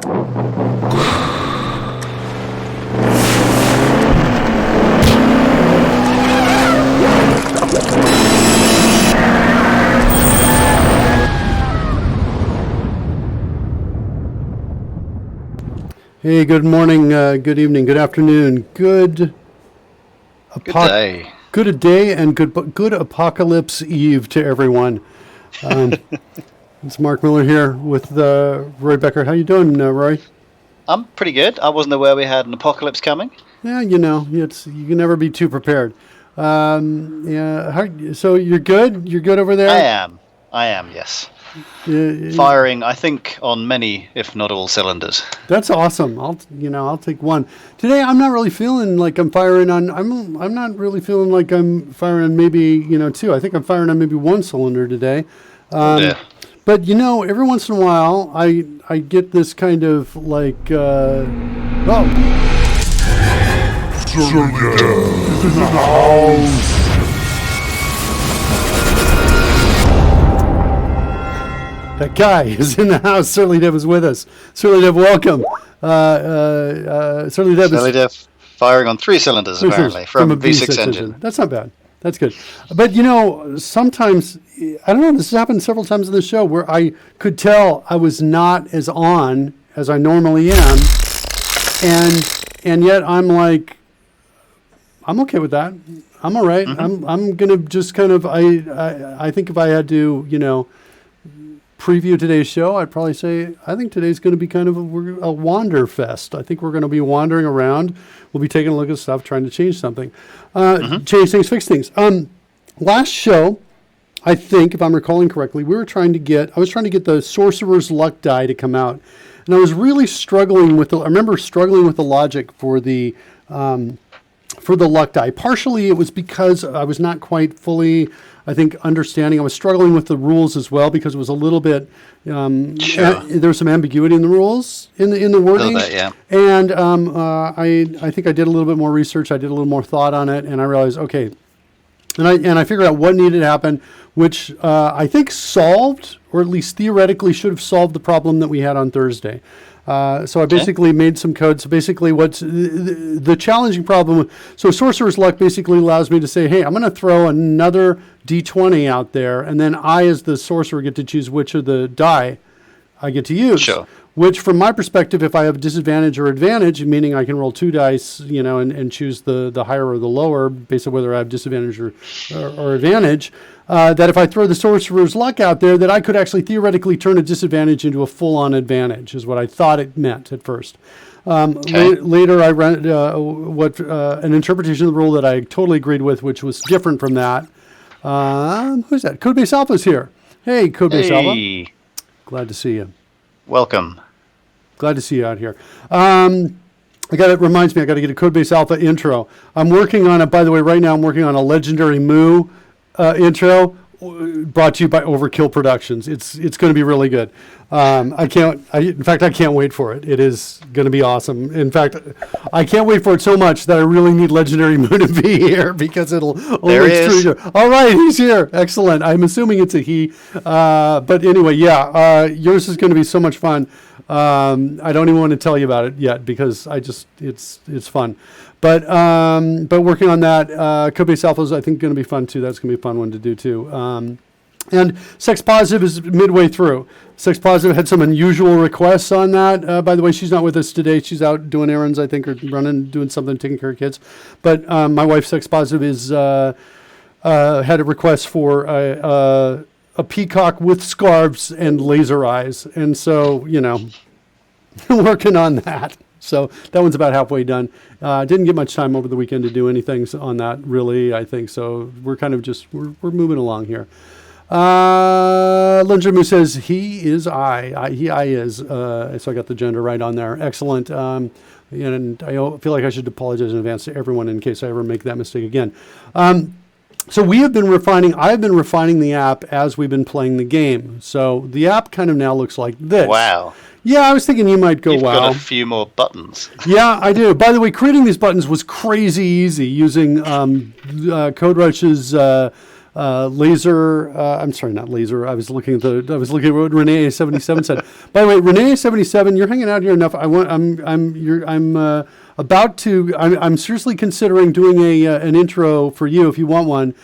Hey, good morning, good evening, good afternoon, good day. Good day and good Apocalypse Eve to everyone. It's Mark Miller here with Roy Becker. How you doing, Roy? I'm pretty good. I wasn't aware we had an apocalypse coming. Yeah, you can never be too prepared. So you're good? You're good over there? I am, yes. Yeah, Firing, I think, on many, if not all, cylinders. that's awesome. I'll take one. Today I'm not really feeling like I'm firing on. I'm not really feeling like I'm firing on maybe two. I think I'm firing on maybe one cylinder today. Yeah. But every once in a while I get this kind of like that guy is in the house. Surly Dev is with us. Surly Dev, welcome. Surly Dev firing on three cylinders, apparently, from a V6 engine. That's not bad. That's good. But, sometimes, I don't know, this has happened several times in the show where I could tell I was not as on as I normally am. And yet I'm like, I'm okay with that. I'm all right. Mm-hmm. I'm going to just kind of, I think if I had to, preview today's show, I'd probably say I think today's going to be kind of a wander fest. I think we're going to be wandering around. We'll be taking a look at stuff, trying to change something, change things, fix things. Last show, I think, if I'm recalling correctly, I was trying to get the Sorcerer's Luck die to come out, and I was really struggling with I remember struggling with the logic for the luck die. Partially, it was because I was not quite fully, I think, understanding. I was struggling with the rules as well because it was a little bit. Sure. There was some ambiguity in the rules in the wording. A little bit, yeah. And I think I did a little bit more research. I did a little more thought on it, and I realized, okay, and I figured out what needed to happen, which I think solved, or at least theoretically should have solved the problem that we had on Thursday. So I basically made some code. So basically what's the challenging problem. So Sorcerer's Luck basically allows me to say, hey, I'm going to throw another D20 out there. And then I, as the sorcerer, get to choose which of the die I get to use. Sure. Which, from my perspective, if I have disadvantage or advantage, meaning I can roll two dice, and choose the higher or the lower based on whether I have disadvantage or advantage, that if I throw the Sorcerer's Luck out there, that I could actually theoretically turn a disadvantage into a full-on advantage, is what I thought it meant at first. Later, I ran an interpretation of the rule that I totally agreed with, which was different from that. Who's that? Codebase Alpha's here. Hey, Codebase Alpha. Glad to see you. Welcome. Glad to see you out here. It reminds me, I got to get a Codebase Alpha intro. I'm working on it, by the way, right now I'm working on a Legendary Moo intro brought to you by Overkill Productions. It's going to be really good. I can't wait for it. It is going to be awesome. In fact, I can't wait for it so much that I really need Legendary Moo to be here because it'll only All right, he's here. Excellent. I'm assuming it's a he. But anyway, yours is going to be so much fun. I don't even want to tell you about it yet because it's fun. But working on that, Codebase Alpha is, I think, going to be fun too. That's going to be a fun one to do too. And Sex Positive is midway through. Sex Positive had some unusual requests on that. By the way, she's not with us today. She's out doing errands, I think, or doing something, taking care of kids. But my wife, Sex Positive, had a request for a peacock with scarves and laser eyes. And so, working on that. So that one's about halfway done. Didn't get much time over the weekend to do anything on that, really, I think. So we're kind of we're moving along here. Linjamu says he is I is. So I got the gender right on there. Excellent. And I feel like I should apologize in advance to everyone in case I ever make that mistake again. So I've been refining the app as we've been playing the game. So the app kind of now looks like this. Wow. Yeah, I was thinking you might go, You've wow. got a few more buttons. Yeah, I do. By the way, creating these buttons was crazy easy using CodeRush's laser. I'm sorry, not laser. I was looking at what Renee 77 said. By the way, Renee 77, you're hanging out here enough. I'm seriously considering doing an intro for you if you want one.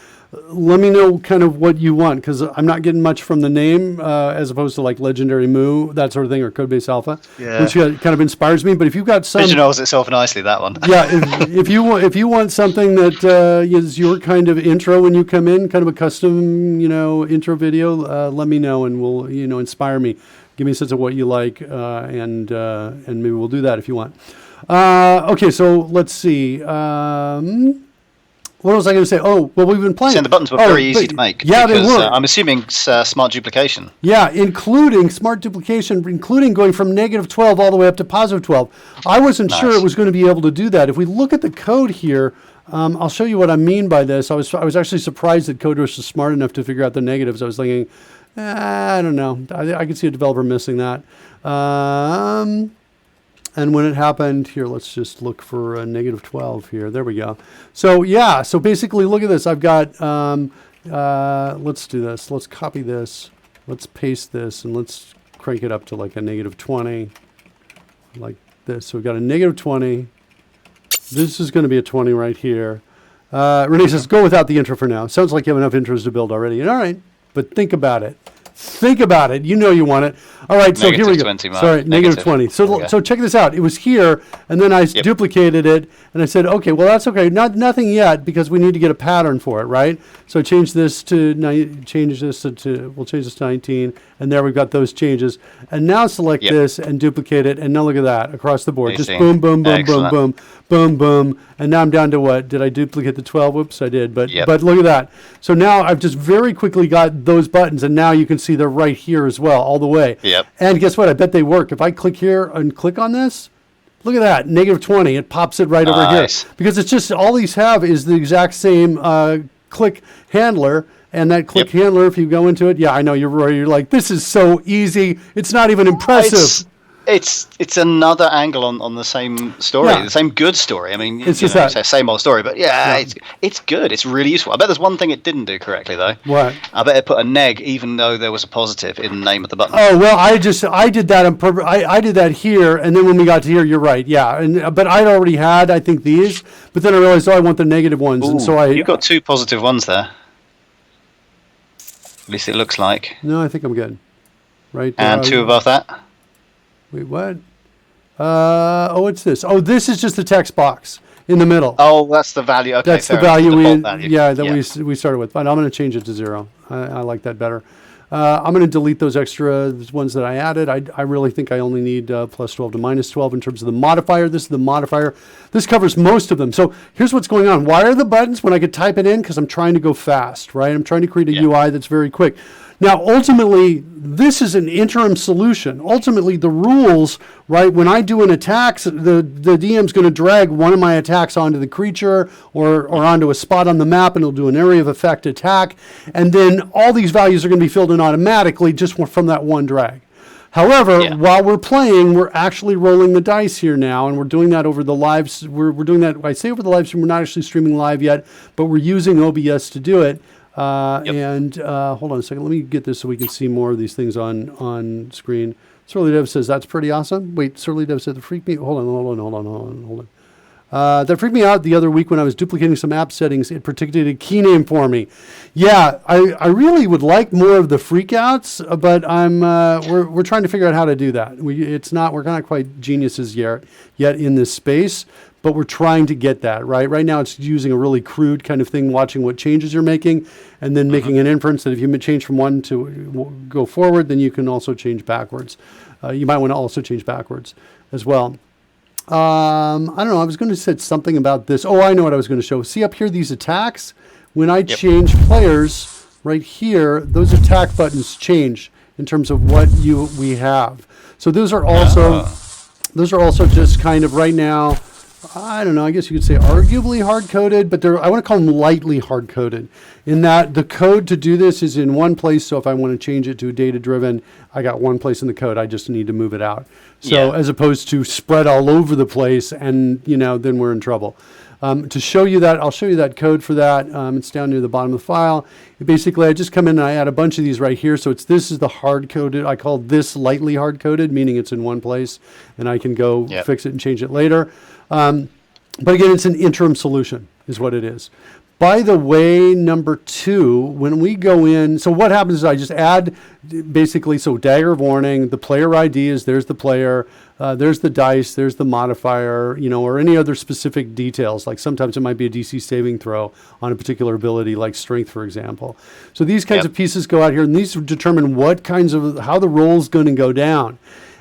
Let me know kind of what you want, because I'm not getting much from the name as opposed to like Legendary Moo, that sort of thing, or Codebase Alpha, which kind of inspires me. But if you've got some, Vision knows itself nicely, that one. yeah, if you want something that is your kind of intro when you come in, kind of a custom intro video, let me know and we'll inspire me, give me a sense of what you like, and maybe we'll do that if you want. Okay, so let's see. What was I going to say? Oh, well, we've been playing. And the buttons were very easy to make. Yeah, because, they were. I'm assuming smart duplication. Yeah, including smart duplication, including going from -12 all the way up to +12. I wasn't sure it was going to be able to do that. If we look at the code here, I'll show you what I mean by this. I was actually surprised that CodeRushed is smart enough to figure out the negatives. I was thinking, I don't know. I could see a developer missing that. And when it happened, here, let's just look for a -12 here. There we go. So yeah, so basically look at this. I've got, let's do this. Let's copy this. Let's paste this and let's crank it up to like a -20, like this. So we've got a -20. This is going to be a 20 right here. Renee says, go without the intro for now. Sounds like you have enough intros to build already. And all right, but think about it. Think about it. You know you want it. All right, so here we go. 20, sorry, -20. So check this out. It was here, and then I duplicated it, and I said, okay, well, that's okay. Nothing yet, because we need to get a pattern for it, right? So change this to 19, and there we've got those changes. And now select this and duplicate it, and now look at that across the board. Just boom, boom, boom, boom, boom, boom, boom. And now I'm down to what? Did I duplicate the 12? Whoops, I did. But look at that. So now I've just very quickly got those buttons, and now you can see they're right here as well, all the way. Yep. And guess what? I bet they work. If I click here and click on this, look at that, -20. It pops it right over here. Because it's just, all these have is the exact same click handler. And that click handler, if you go into it, I know you're like, this is so easy. It's not even impressive. It's another angle on the same story, the same good story. I mean, it's just that same old story, but it's good. It's really useful. I bet there's one thing it didn't do correctly though. What? I bet it put a neg even though there was a positive in the name of the button. Oh well, I did that on purpose. I did that here, and then when we got to here, you're right. Yeah, but I'd already had I think these, but then I realized I want the negative ones, and so you got two positive ones there. At least it looks like. No, I think I'm good. Right. And two above that. Wait, what? What's this? Oh, this is just the text box in the middle. Oh, that's the value. Okay, that's the value we started with. But I'm going to change it to 0. I like that better. I'm going to delete those extra ones that I added. I really think I only need +12 to -12 in terms of the modifier. This is the modifier. This covers most of them. So here's what's going on. Why are the buttons when I could type it in? Because I'm trying to go fast, right? I'm trying to create a UI that's very quick. Now, ultimately, this is an interim solution. Ultimately, the rules, right, when I do an attack, the DM's going to drag one of my attacks onto the creature or onto a spot on the map, and it'll do an area of effect attack. And then all these values are going to be filled in automatically just from that one drag. However, while we're playing, we're actually rolling the dice here now, and we're doing that over the lives. We're doing that, I say over the live stream, we're not actually streaming live yet, but we're using OBS to do it. And hold on a second. Let me get this so we can see more of these things on screen. Surly Dev says, that's pretty awesome. Wait, Surly Dev said, freak me. Hold on. That freaked me out the other week when I was duplicating some app settings. It predicted a key name for me. Yeah, I really would like more of the freakouts, but we're trying to figure out how to do that. We're not quite geniuses yet in this space. But we're trying to get that, right? Right now it's using a really crude kind of thing, watching what changes you're making, and then making an inference that if you change from one to go forward, then you can also change backwards. You might want to also change backwards as well. I don't know. I was going to say something about this. Oh, I know what I was going to show. See up here, these attacks? When I change players right here, those attack buttons change in terms of what we have. So those are also just kind of right now, I don't know, I guess you could say arguably hard-coded, but I want to call them lightly hard-coded in that the code to do this is in one place. So if I want to change it to data-driven, I got one place in the code. I just need to move it out. So as opposed to spread all over the place and, then we're in trouble. To show you that, I'll show you that code for that. It's down near the bottom of the file. Basically, I just come in and I add a bunch of these right here. So this is the hard-coded. I call this lightly hard-coded, meaning it's in one place, and I can go fix it and change it later. But again, it's an interim solution is what it is. By the way, number 2, when we go in, so what happens is I just add basically, so dagger of warning, the player ID is there's the player, there's the dice, there's the modifier, or any other specific details. Like sometimes it might be a DC saving throw on a particular ability, like strength, for example. So these kinds of pieces go out here, and these determine how the roll is going to go down.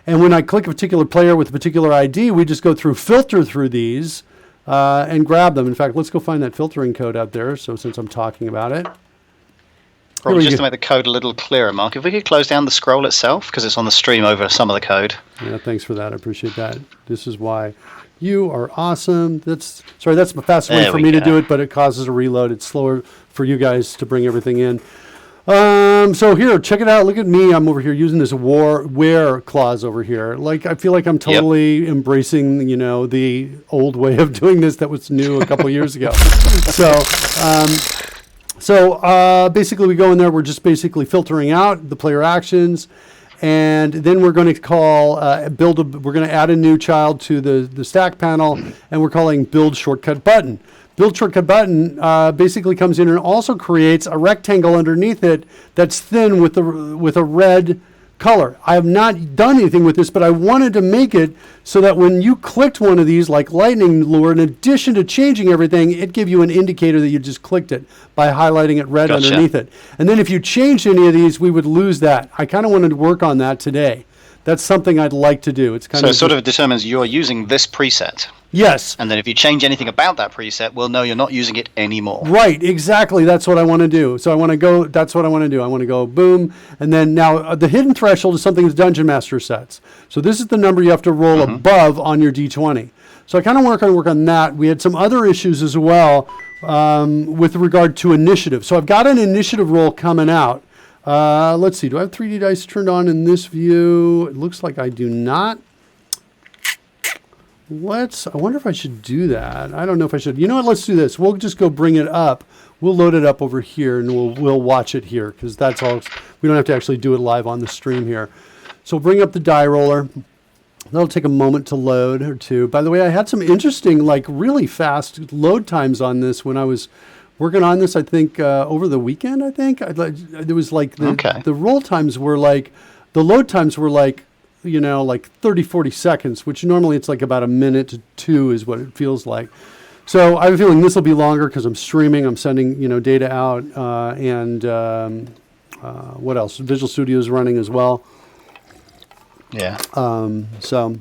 And when I click a particular player with a particular ID, we just go filter through these, and grab them. In fact, let's go find that filtering code out there. So since I'm talking about it. Probably just to make the code a little clearer, Mark, if we could close down the scroll itself, because it's on the stream over some of the code. Yeah, thanks for that. I appreciate that. This is why you are awesome. That's the fastest way for me to do it, but it causes a reload. It's slower for you guys to bring everything in. So here, check it out. Look at me. I'm over here using this where clause over here. Like, I feel like I'm totally embracing, the old way of doing this that was new a couple years ago. So basically we go in there. We're just basically filtering out the player actions. And then we're going to call, we're going to add a new child to the stack panel, and we're calling build shortcut button. Build shortcut button basically comes in and also creates a rectangle underneath it that's thin with a red color. I have not done anything with this, but I wanted to make it so that when you clicked one of these, like lightning lure, in addition to changing everything, it give you an indicator that you just clicked it by highlighting it red underneath it. And then if you changed any of these, we would lose that. I kind of wanted to work on that today. That's something I'd like to do. It's kind of sort of determines you're using this preset. Yes. And then if you change anything about that preset, we'll know you're not using it anymore. Right, exactly. That's what I want to do. So that's what I want to do. I want to go boom. And then now the hidden threshold is something the Dungeon Master sets. So this is the number you have to roll above on your D20. So I kind of work on that. We had some other issues as well with regard to initiative. So I've got an initiative roll coming out. Let's see. Do I have 3D dice turned on in this view? It looks like I do not. I wonder if I should do that. I don't know if I should. You know what? Let's do this. We'll just go bring it up. We'll load it up over here, and we'll watch it here, because that's all. We don't have to actually do it live on the stream here. So bring up the die roller. That'll take a moment to load or two. By the way, I had some interesting, really fast load times on this when I was working on this. I think over the weekend. I think there was the roll times were the load times were 30, 40 seconds, which normally it's about a minute to 2 is what it feels like. So I have a feeling this will be longer because I'm streaming, I'm sending, data out, and what else? Visual Studio is running as well. Yeah. So.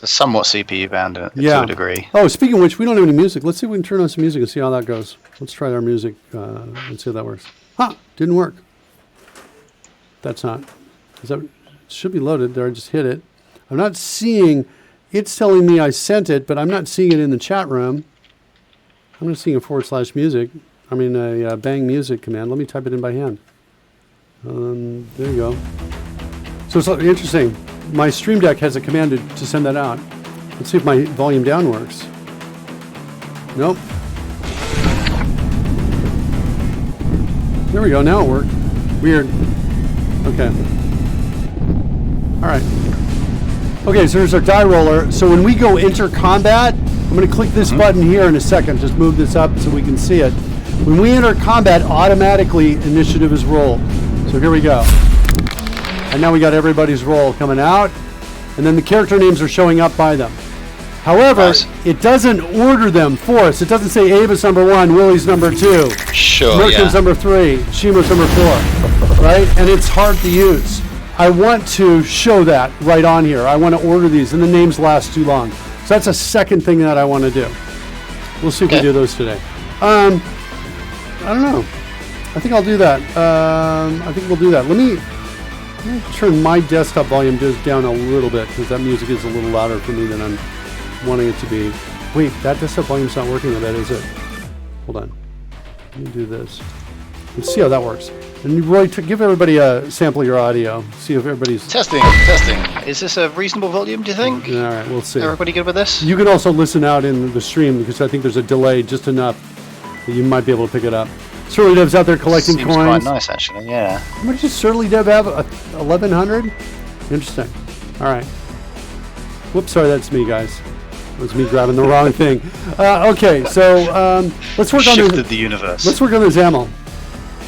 It's somewhat CPU bound to a degree. Oh, speaking of which, we don't have any music. Let's see if we can turn on some music and see how that goes. Let's try our music and see how that works. Didn't work. That's not. Should be loaded there. I just hit it. I'm not seeing. It's telling me I sent it, but I'm not seeing it in the chat room. I'm not seeing a /music. I mean a bang music command. Let me type it in by hand. There you go. So it's interesting. My Stream Deck has a command to send that out. Let's see if my volume down works. Nope. There we go. Now it worked. Weird. Okay. All right. Okay, so there's our die roller. So when we go enter combat, I'm going to click this button here in a second. Just move this up so we can see it. When we enter combat, automatically initiative is rolled. So here we go. And now we got everybody's roll coming out. And then the character names are showing up by them. However, it doesn't order them for us. It doesn't say Ava's number 1, Willie's number 2, Merkin's number 3, Shima's number 4, right? And it's hard to use. I want to show that right on here. I want to order these, and the names last too long. So that's a second thing that I want to do. We'll see if we do those today. I don't know. I think I'll do that. I think we'll do that. Let me turn my desktop volume down a little bit, because that music is a little louder for me than I'm wanting it to be. Wait, that desktop volume's not working, I bet, is it? Hold on. Let me do this. Let's see how that works. And Roy, give everybody a sample of your audio. See if everybody's... Testing. Is this a reasonable volume, do you think? All right, we'll see. Everybody good with this? You can also listen out in the stream because I think there's a delay just enough that you might be able to pick it up. Surly Dev's out there collecting Seems coins. Quite nice, actually, yeah. How much does Surly Dev have? 1,100? Interesting. All right. Whoops, sorry, that's me, guys. It was me grabbing the wrong thing. Okay, so let's work on the universe. Let's work on the XAML.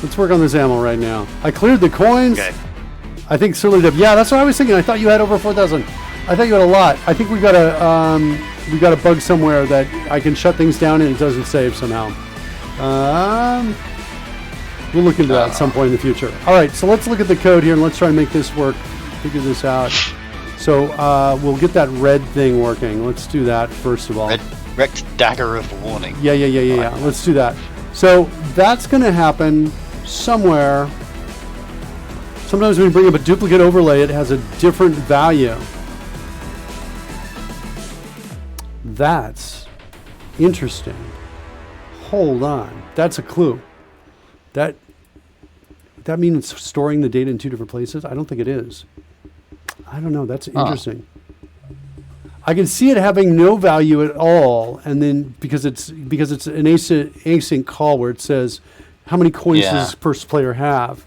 Let's work on the XAML right now. I cleared the coins. Okay. I think Surly Dev. Yeah, that's what I was thinking. I thought you had over 4,000. I thought you had a lot. I think we got a bug somewhere that I can shut things down and it doesn't save somehow. We'll look into that at some point in the future. All right, so let's look at the code here and let's try and make this work. Figure this out. So we'll get that red thing working. Let's do that first of all. Red dagger of warning. Yeah. Let's do that. So that's going to happen somewhere. Sometimes when you bring up a duplicate overlay, it has a different value. That's interesting. Hold on. That's a clue. That means it's storing the data in two different places? I don't think it is. I don't know. That's interesting. I can see it having no value at all, and then because it's an async call where it says how many coins does this player have.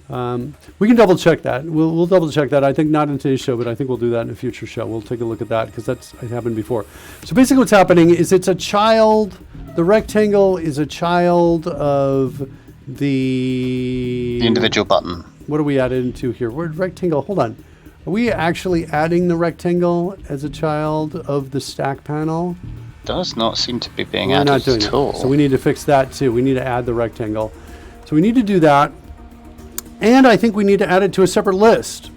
We can double check that. We'll double check that. I think not in today's show, but I think we'll do that in a future show. We'll take a look at that because it happened before. So basically, what's happening is it's a child. The rectangle is a child of the individual button. What are we adding to here? Word rectangle. Hold on. Are we actually adding the rectangle as a child of the stack panel? Does not seem to be being We're added not doing at all. So we need to fix that too. We need to add the rectangle. So we need to do that. And I think we need to add it to a separate list.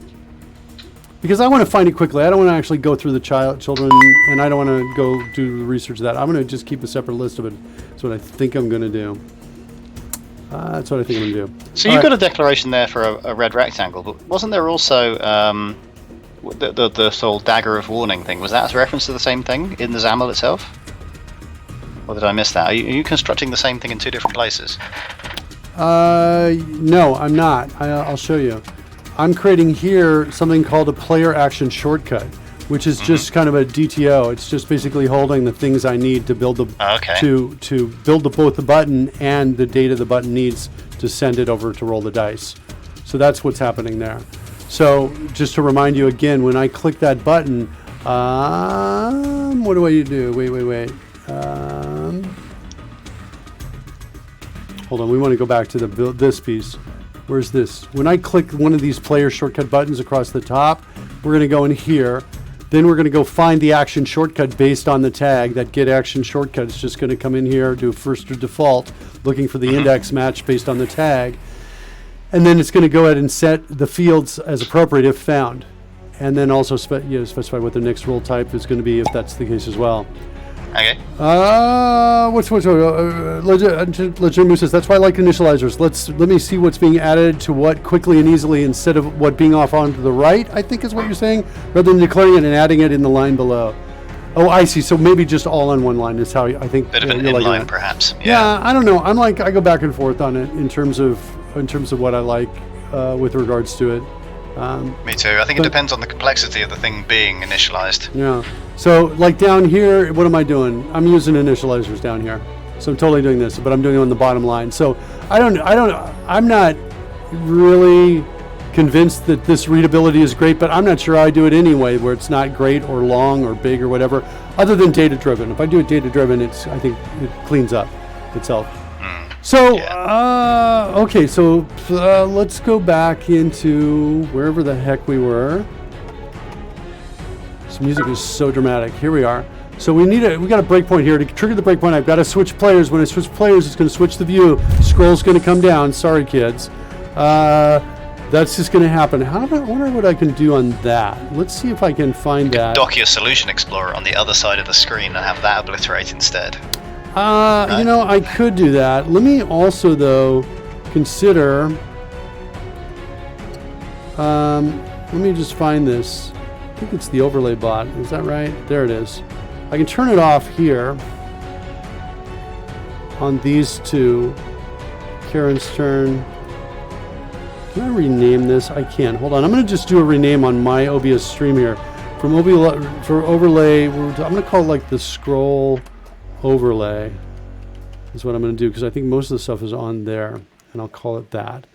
Because I want to find it quickly. I don't want to actually go through the children, and I don't want to go do the research of that. I'm going to just keep a separate list of it. That's what I think I'm going to do. That's what I think I'm going to do. So you've got a declaration there for a red rectangle, but wasn't there also the whole dagger of warning thing? Was that a reference to the same thing in the XAML itself? Or did I miss that? Are you constructing the same thing in two different places? No, I'm not. I'll show you. I'm creating here something called a player action shortcut, which is just kind of a DTO. It's just basically holding the things I need to build to build both the button and the data the button needs to send it over to roll the dice. So that's what's happening there. So just to remind you again, when I click that button, what do I do? Wait. Hold on, we want to go back to this piece. Where's this? When I click one of these player shortcut buttons across the top, we're going to go in here. Then we're going to go find the action shortcut based on the tag. That get action shortcut is just going to come in here, do first or default, looking for the index match based on the tag. And then it's going to go ahead and set the fields as appropriate if found. And then also specify what the next rule type is going to be if that's the case as well. Okay. Legitimate says, that's why I like initializers. Let me see what's being added to what quickly and easily instead of what being off onto the right, I think is what you're saying, rather than declaring it and adding it in the line below. Oh, I see. So maybe just all on one line is how I think. Bit of an inline, perhaps. Yeah, I don't know. I go back and forth on it in terms of what I like with regards to it. Me too. I think it depends on the complexity of the thing being initialized. Yeah. So like down here, what am I doing? I'm using initializers down here. So I'm totally doing this, but I'm doing it on the bottom line. So I'm not really convinced that this readability is great, but I'm not sure I do it anyway, where it's not great or long or big or whatever, other than data driven. If I do it data driven, I think it cleans up itself. So, okay, so let's go back into wherever the heck we were. This music is so dramatic. Here we are. So we got a breakpoint here. To trigger the breakpoint, I've got to switch players. When I switch players, it's going to switch the view. Scroll's going to come down. Sorry, kids. That's just going to happen. I wonder what I can do on that. Let's see if I can find that. Dock your Solution Explorer on the other side of the screen and have that obliterate instead. Right. I could do that. Let me also, though, consider. Let me just find this. I think it's the overlay bot. Is that right? There it is. I can turn it off here on these two. Karen's turn. Can I rename this? I can. Hold on. I'm going to just do a rename on my OBS stream here. For overlay, I'm going to call it like the scroll overlay. Is what I'm going to do because I think most of the stuff is on there, and I'll call it that.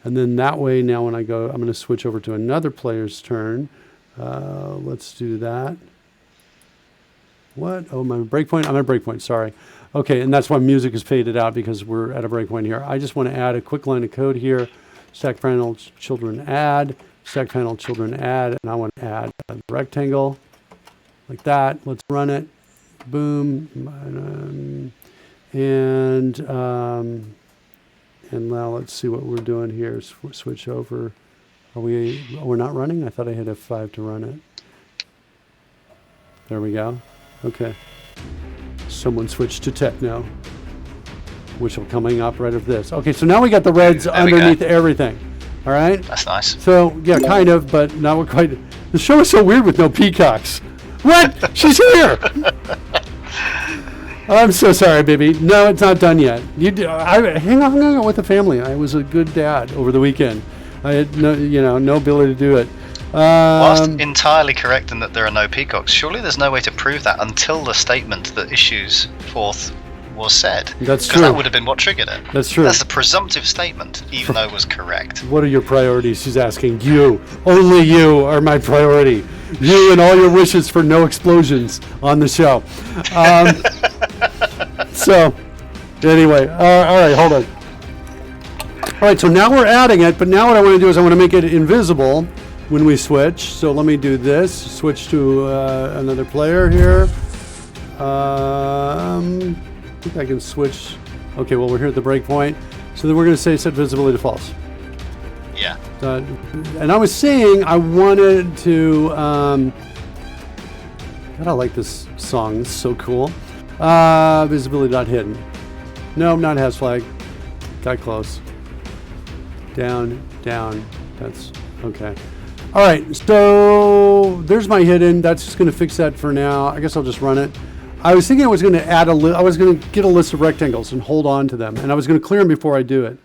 And then that way, now when I go, I'm going to switch over to another player's turn. Let's do that. What? Oh, my breakpoint. I'm at a breakpoint. Sorry. Okay, and that's why music is faded out because we're at a breakpoint here. I just want to add a quick line of code here. Stack panel children add. Stack panel children add, and I want to add a rectangle like that. Let's run it. Boom. And now let's see what we're doing here. Switch over. We're not running? I thought I hit F5 to run it. There we go. Okay. Someone switched to techno, which will coming up right of this. Okay, so now we got the reds underneath everything. All right? That's nice. So, yeah, kind of, but not quite. The show is so weird with no peacocks. What? She's here! I'm so sorry, baby. No, it's not done yet. I hung out with the family. I was a good dad over the weekend. I had no ability to do it. Whilst entirely correct in that there are no peacocks, surely there's no way to prove that until the statement that issues forth was said. That's true. Because that would have been what triggered it. That's true. That's a presumptive statement, even though it was correct. What are your priorities? She's asking. You. Only you are my priority. You and all your wishes for no explosions on the show. So, anyway, all right, hold on. All right, so now we're adding it, but now what I want to do is I want to make it invisible when we switch. So let me do this. Switch to another player here. I think I can switch. Okay, well, we're here at the breakpoint. So then we're going to say set visibility to false. Yeah. And I was saying I wanted to. God, I like this song. It's so cool. Visibility not hidden. No, not has flag. Got close. Down, down. That's okay. All right. So there's my hidden. That's just going to fix that for now. I guess I'll just run it. I was thinking I was going to add I was going to get a list of rectangles and hold on to them, and I was going to clear them before I do it.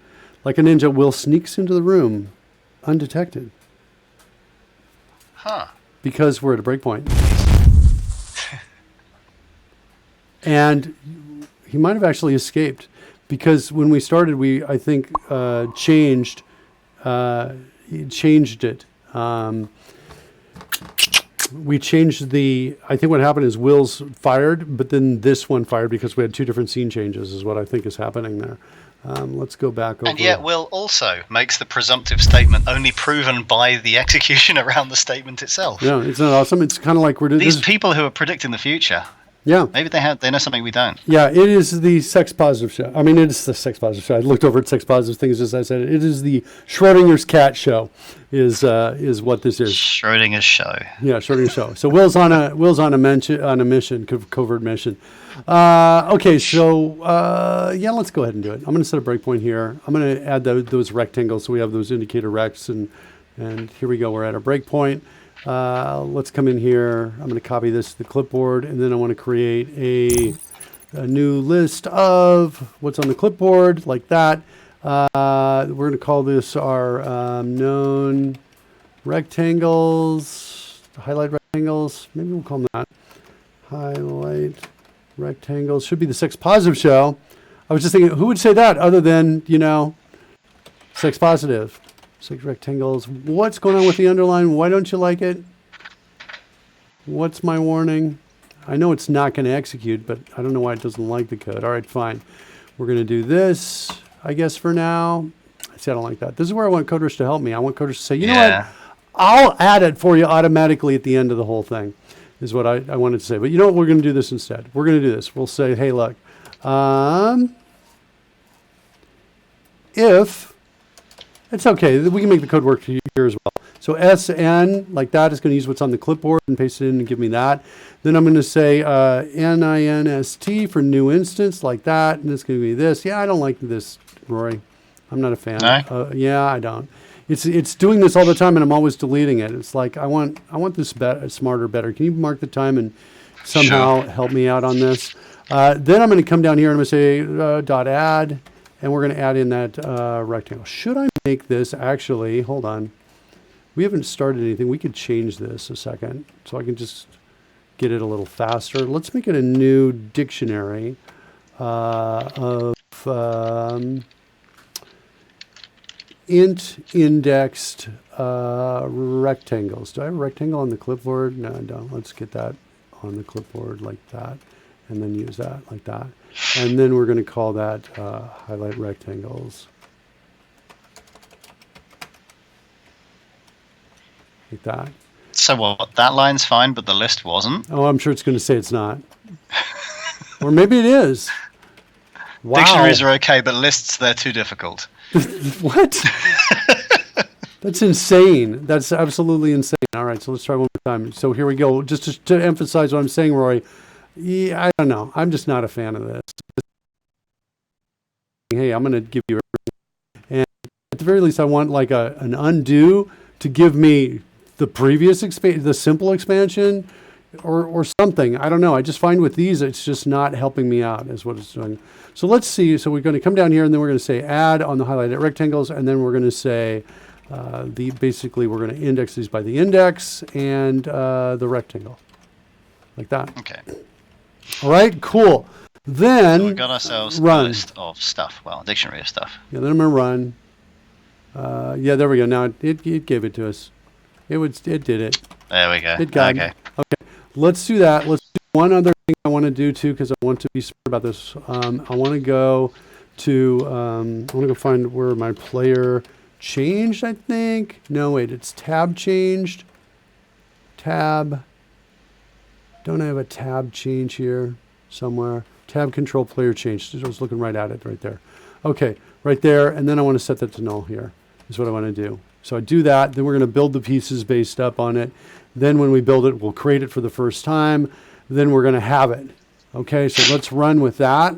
Like a ninja, Will sneaks into the room undetected. Huh. Because we're at a breakpoint. And he might have actually escaped because when we started, I think, changed it. We changed I think what happened is Will's fired, but then this one fired because we had two different scene changes is what I think is happening there. Let's go back over. And yet Will also makes the presumptive statement only proven by the execution around the statement itself. Yeah, isn't that awesome? It's kind of like we're doing these people who are predicting the future. Yeah. Maybe they know something we don't. Yeah, it is the sex positive show. I mean, it is the sex positive show. I looked over at sex positive things as I said. It is the Schrodinger's cat show. Is what this is. Schrodinger's show. Yeah, Schrodinger's show. So Will's on a mission, covert mission. Okay, so yeah, let's go ahead and do it. I'm going to set a breakpoint here. I'm going to add those rectangles so we have those indicator rects, and here we go. We're at a breakpoint. Let's come in here. I'm going to copy this to the clipboard, and then I want to create a new list of what's on the clipboard, like that. We're going to call this our known rectangles, highlight rectangles. Maybe we'll call them that. Highlight rectangles. Should be the sex positive show. I was just thinking, who would say that other than, sex positive? Six rectangles. What's going on with the underline? Why don't you like it? What's my warning? I know it's not going to execute, but I don't know why it doesn't like the code. All right, fine. We're going to do this, I guess, for now. See, I don't like that. This is where I want CodeRushed to help me. I want CodeRushed to say, you know what? I'll add it for you automatically at the end of the whole thing, is what I wanted to say. But you know what? We're going to do this instead. We're going to do this. We'll say, hey, look. If... It's okay. We can make the code work here as well. So SN, like that, is going to use what's on the clipboard and paste it in and give me that. Then I'm going to say NINST for new instance, like that. And it's going to be this. Yeah, I don't like this, Rory. I'm not a fan. No? Yeah, I don't. It's doing this all the time, and I'm always deleting it. It's like, I want this smarter, better. Can you mark the time and somehow help me out on this? Then I'm going to come down here and I'm going to say dot add. And we're going to add in that rectangle. Should I make this actually, hold on. We haven't started anything. We could change this a second so I can just get it a little faster. Let's make it a new dictionary of int indexed rectangles. Do I have a rectangle on the clipboard? No, I don't. Let's get that on the clipboard like that, and then use that like that. And then we're going to call that highlight rectangles. Like that. So what? That line's fine, but the list wasn't? Oh, I'm sure it's going to say it's not. Or maybe it is. Wow. Dictionaries are okay, but lists, they're too difficult. What? That's insane. That's absolutely insane. All right, so let's try one more time. So here we go. Just to emphasize what I'm saying, Rory, yeah, I don't know. I'm just not a fan of this. Hey, I'm going to give you everything. And at the very least, I want like an undo to give me the previous the simple expansion or something. I don't know. I just find with these, it's just not helping me out is what it's doing. So let's see. So we're going to come down here and then we're going to say add on the highlighted rectangles. And then we're going to say basically we're going to index these by the index and the rectangle like that. Okay. All right, cool. Then so we've got ourselves run. A list of stuff. Well, a dictionary of stuff. Yeah, then I'm going to run. Yeah, there we go. Now it gave it to us. It did it. There we go. It got it. Okay, let's do that. Let's do one other thing I want to do too, because I want to be smart about this. I want to go to I want to go find where my player changed. I think no, wait, it's tab changed. Tab. Don't I have a tab change here somewhere? Tab control player change. I was looking right at it right there. Okay, right there, and then I want to set that to null here. Is what I want to do. So I do that, then we're going to build the pieces based up on it. Then when we build it, we'll create it for the first time. Then we're going to have it. Okay, so let's run with that.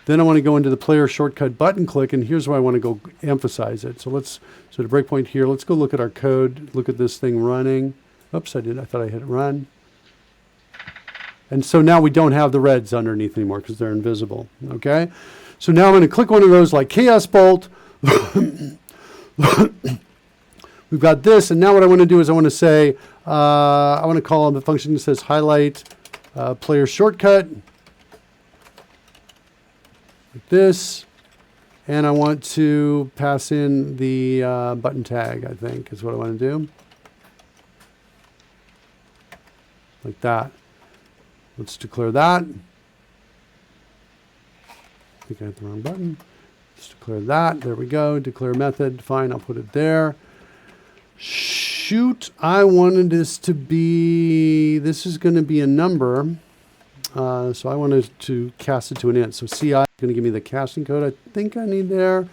Then I want to go into the player shortcut button click, and here's where I want to go emphasize it. So the breakpoint here, let's go look at our code, look at this thing running. Oops, I thought I hit run. And so now we don't have the reds underneath anymore because they're invisible. Okay, so now I'm going to click one of those like Chaos Bolt. We've got this, and now what I want to do is I want to say, I want to call the function that says highlight player shortcut, like this, and I want to pass in the button tag, I think, is what I want to do. Like that. Let's declare that. I think I hit the wrong button. Let's declare that. There we go. Declare method. Fine, I'll put it there. Shoot, I wanted this to be, this is going to be a number. So I wanted to cast it to an int. So CI is going to give me the casting code I think I need there.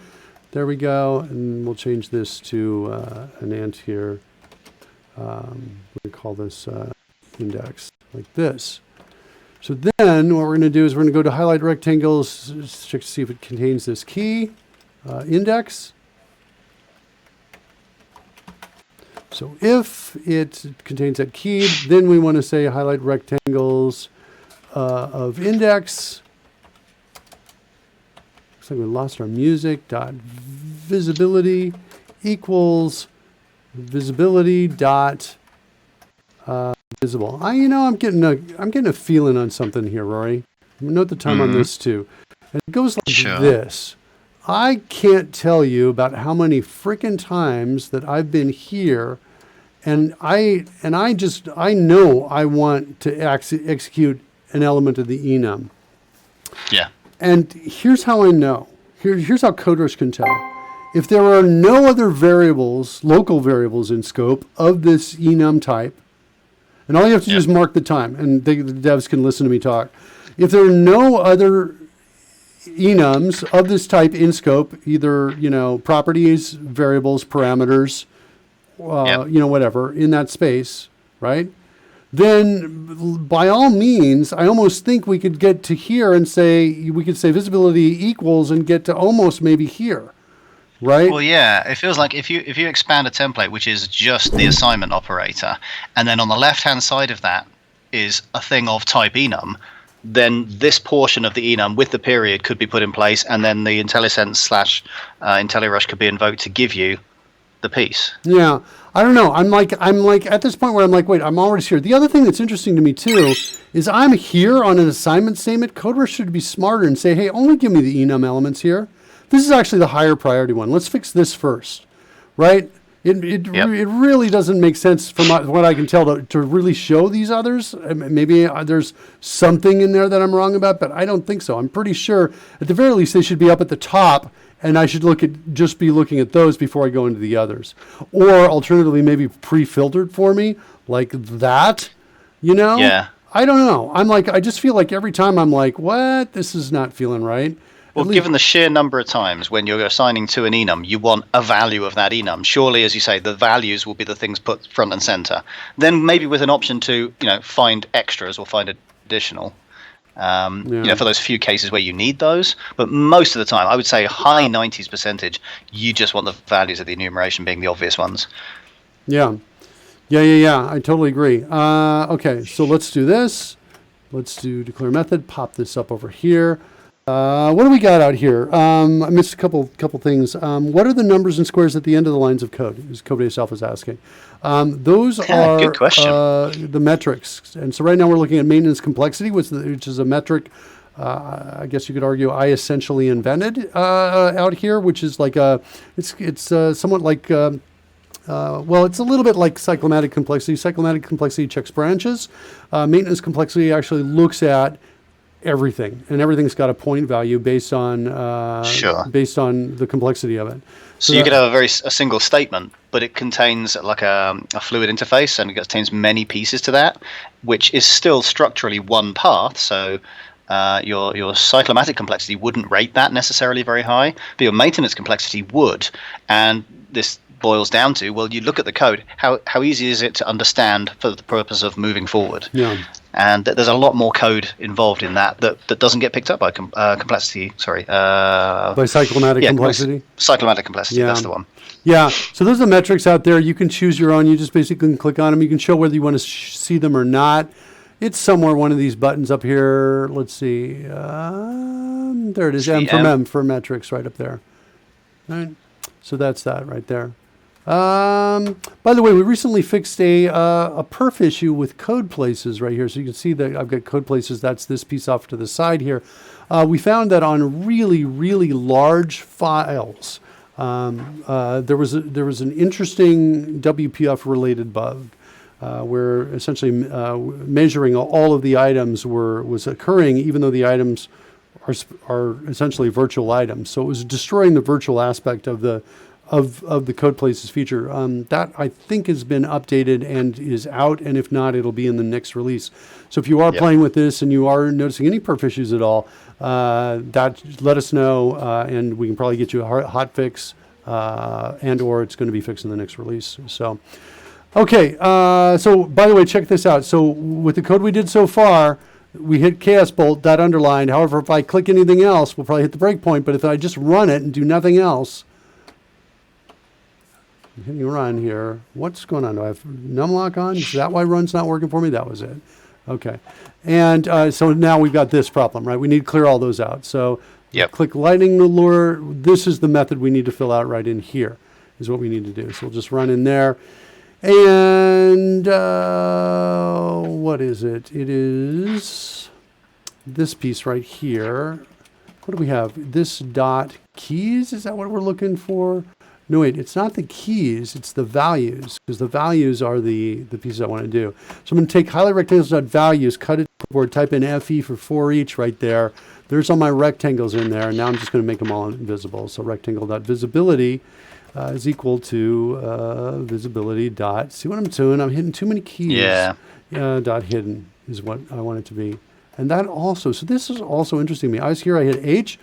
There we go. And we'll change this to an int here. We're going to call this index like this. So then what we're going to do is we're going to go to highlight rectangles, check to see if it contains this key, index. So if it contains that key, then we want to say highlight rectangles of index. Looks like we lost our music. Dot visibility equals visibility dot visible. I'm getting a feeling on something here, Rory. Note the time on this too. And it goes like this. I can't tell you about how many freaking times that I've been here, and I know I want to execute an element of the enum. Yeah. And here's how I know. Here's how CodeRushed can tell. If there are no other variables, local variables in scope of this enum type, and all you have to do is mark the time, and the devs can listen to me talk. If there are no other enums of this type in scope, either properties, variables, parameters, whatever in that space, right? Then by all means, I almost think we could get to here and we could say visibility equals and get to almost maybe here. Right? Well, yeah, it feels like if you expand a template, which is just the assignment operator, and then on the left-hand side of that is a thing of type enum, then this portion of the enum with the period could be put in place, and then the IntelliSense / IntelliRush could be invoked to give you the piece. Yeah, I don't know. I'm like at this point where I'm like, wait, I'm already here. The other thing that's interesting to me too is I'm here on an assignment statement. CodeRushed should be smarter and say, hey, only give me the enum elements here. This is actually the higher priority one. Let's fix this first, right? It really doesn't make sense from what I can tell to really show these others. Maybe there's something in there that I'm wrong about, but I don't think so. I'm pretty sure at the very least they should be up at the top, and I should just be looking at those before I go into the others. Or alternatively, maybe pre-filtered for me like that, Yeah. I don't know. I just feel like every time I'm like, what? This is not feeling right. Well, given the sheer number of times when you're assigning to an enum, you want a value of that enum. Surely, as you say, the values will be the things put front and center. Then maybe with an option to, find extras or find additional, for those few cases where you need those. But most of the time, I would say high 90s%, you just want the values of the enumeration being the obvious ones. Yeah. I totally agree. Okay, so let's do this. Let's do declare method. Pop this up over here. What do we got out here? I missed a couple things. What are the numbers and squares at the end of the lines of code? As CodeBase Alpha is asking. Those are good question. The metrics. And so right now we're looking at maintenance complexity, which is a metric. I guess you could argue I essentially invented out here, which is like it's somewhat like. It's a little bit like cyclomatic complexity. Cyclomatic complexity checks branches. Maintenance complexity actually looks at everything, and everything's got a point value based on the complexity of it. So you could have a single statement, but it contains like a fluid interface, and it contains many pieces to that, which is still structurally one path. So your cyclomatic complexity wouldn't rate that necessarily very high, but your maintenance complexity would. And this boils down to, well, you look at the code, how easy is it to understand for the purpose of moving forward? Yeah. And there's a lot more code involved in that doesn't get picked up by complexity. By cyclomatic complexity? Cyclomatic complexity, that's the one. Yeah, so those are metrics out there. You can choose your own. You just basically can click on them. You can show whether you want to see them or not. It's somewhere one of these buttons up here. Let's see. There it is, M for metrics right up there. All right. So that's that right there. By the way, we recently fixed a perf issue with code places right here. So you can see that I've got code places. That's this piece off to the side here. We found that on really, really large files, there was an interesting WPF related bug where essentially measuring all of the items was occurring, even though the items are essentially virtual items. So it was destroying the virtual aspect of the code places feature. That I think has been updated and is out, and if not, it'll be in the next release. So if you are playing with this and you are noticing any perf issues at all, let us know, and we can probably get you a hot fix, and or it's going to be fixed in the next release. So, okay. So by the way, check this out. So with the code we did so far, we hit chaos bolt, that underlined. However, if I click anything else, we'll probably hit the breakpoint. But if I just run it and do nothing else, hitting run here. What's going on? Do I have numlock on? Is that why run's not working for me? That was it. Okay. And so now we've got this problem, right? We need to clear all those out. So click lightning lure. This is the method we need to fill out right in here is what we need to do. So we'll just run in there. And what is it? It is this piece right here. What do we have? This dot keys. Is that what we're looking for? No, wait, it's not the keys, it's the values, because the values are the pieces I want to do. So I'm going to take highlight rectangles.values, cut it or type in FE for each right there. There's all my rectangles in there, and now I'm just going to make them all invisible. So rectangle.visibility is equal to visibility dot, see what I'm doing? I'm hitting too many keys. Dot hidden is what I want it to be. And that also, so this is also interesting to me. I was here, I hit H.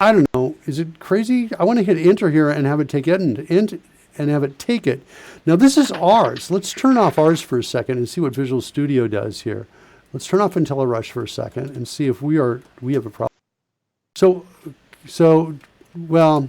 I don't know. Is it crazy? I want to hit enter here and have it take it and have it take it. Now this is ours. Let's turn off ours for a second and see what Visual Studio does here. Let's turn off IntelliRush for a second and see if we have a problem. So well,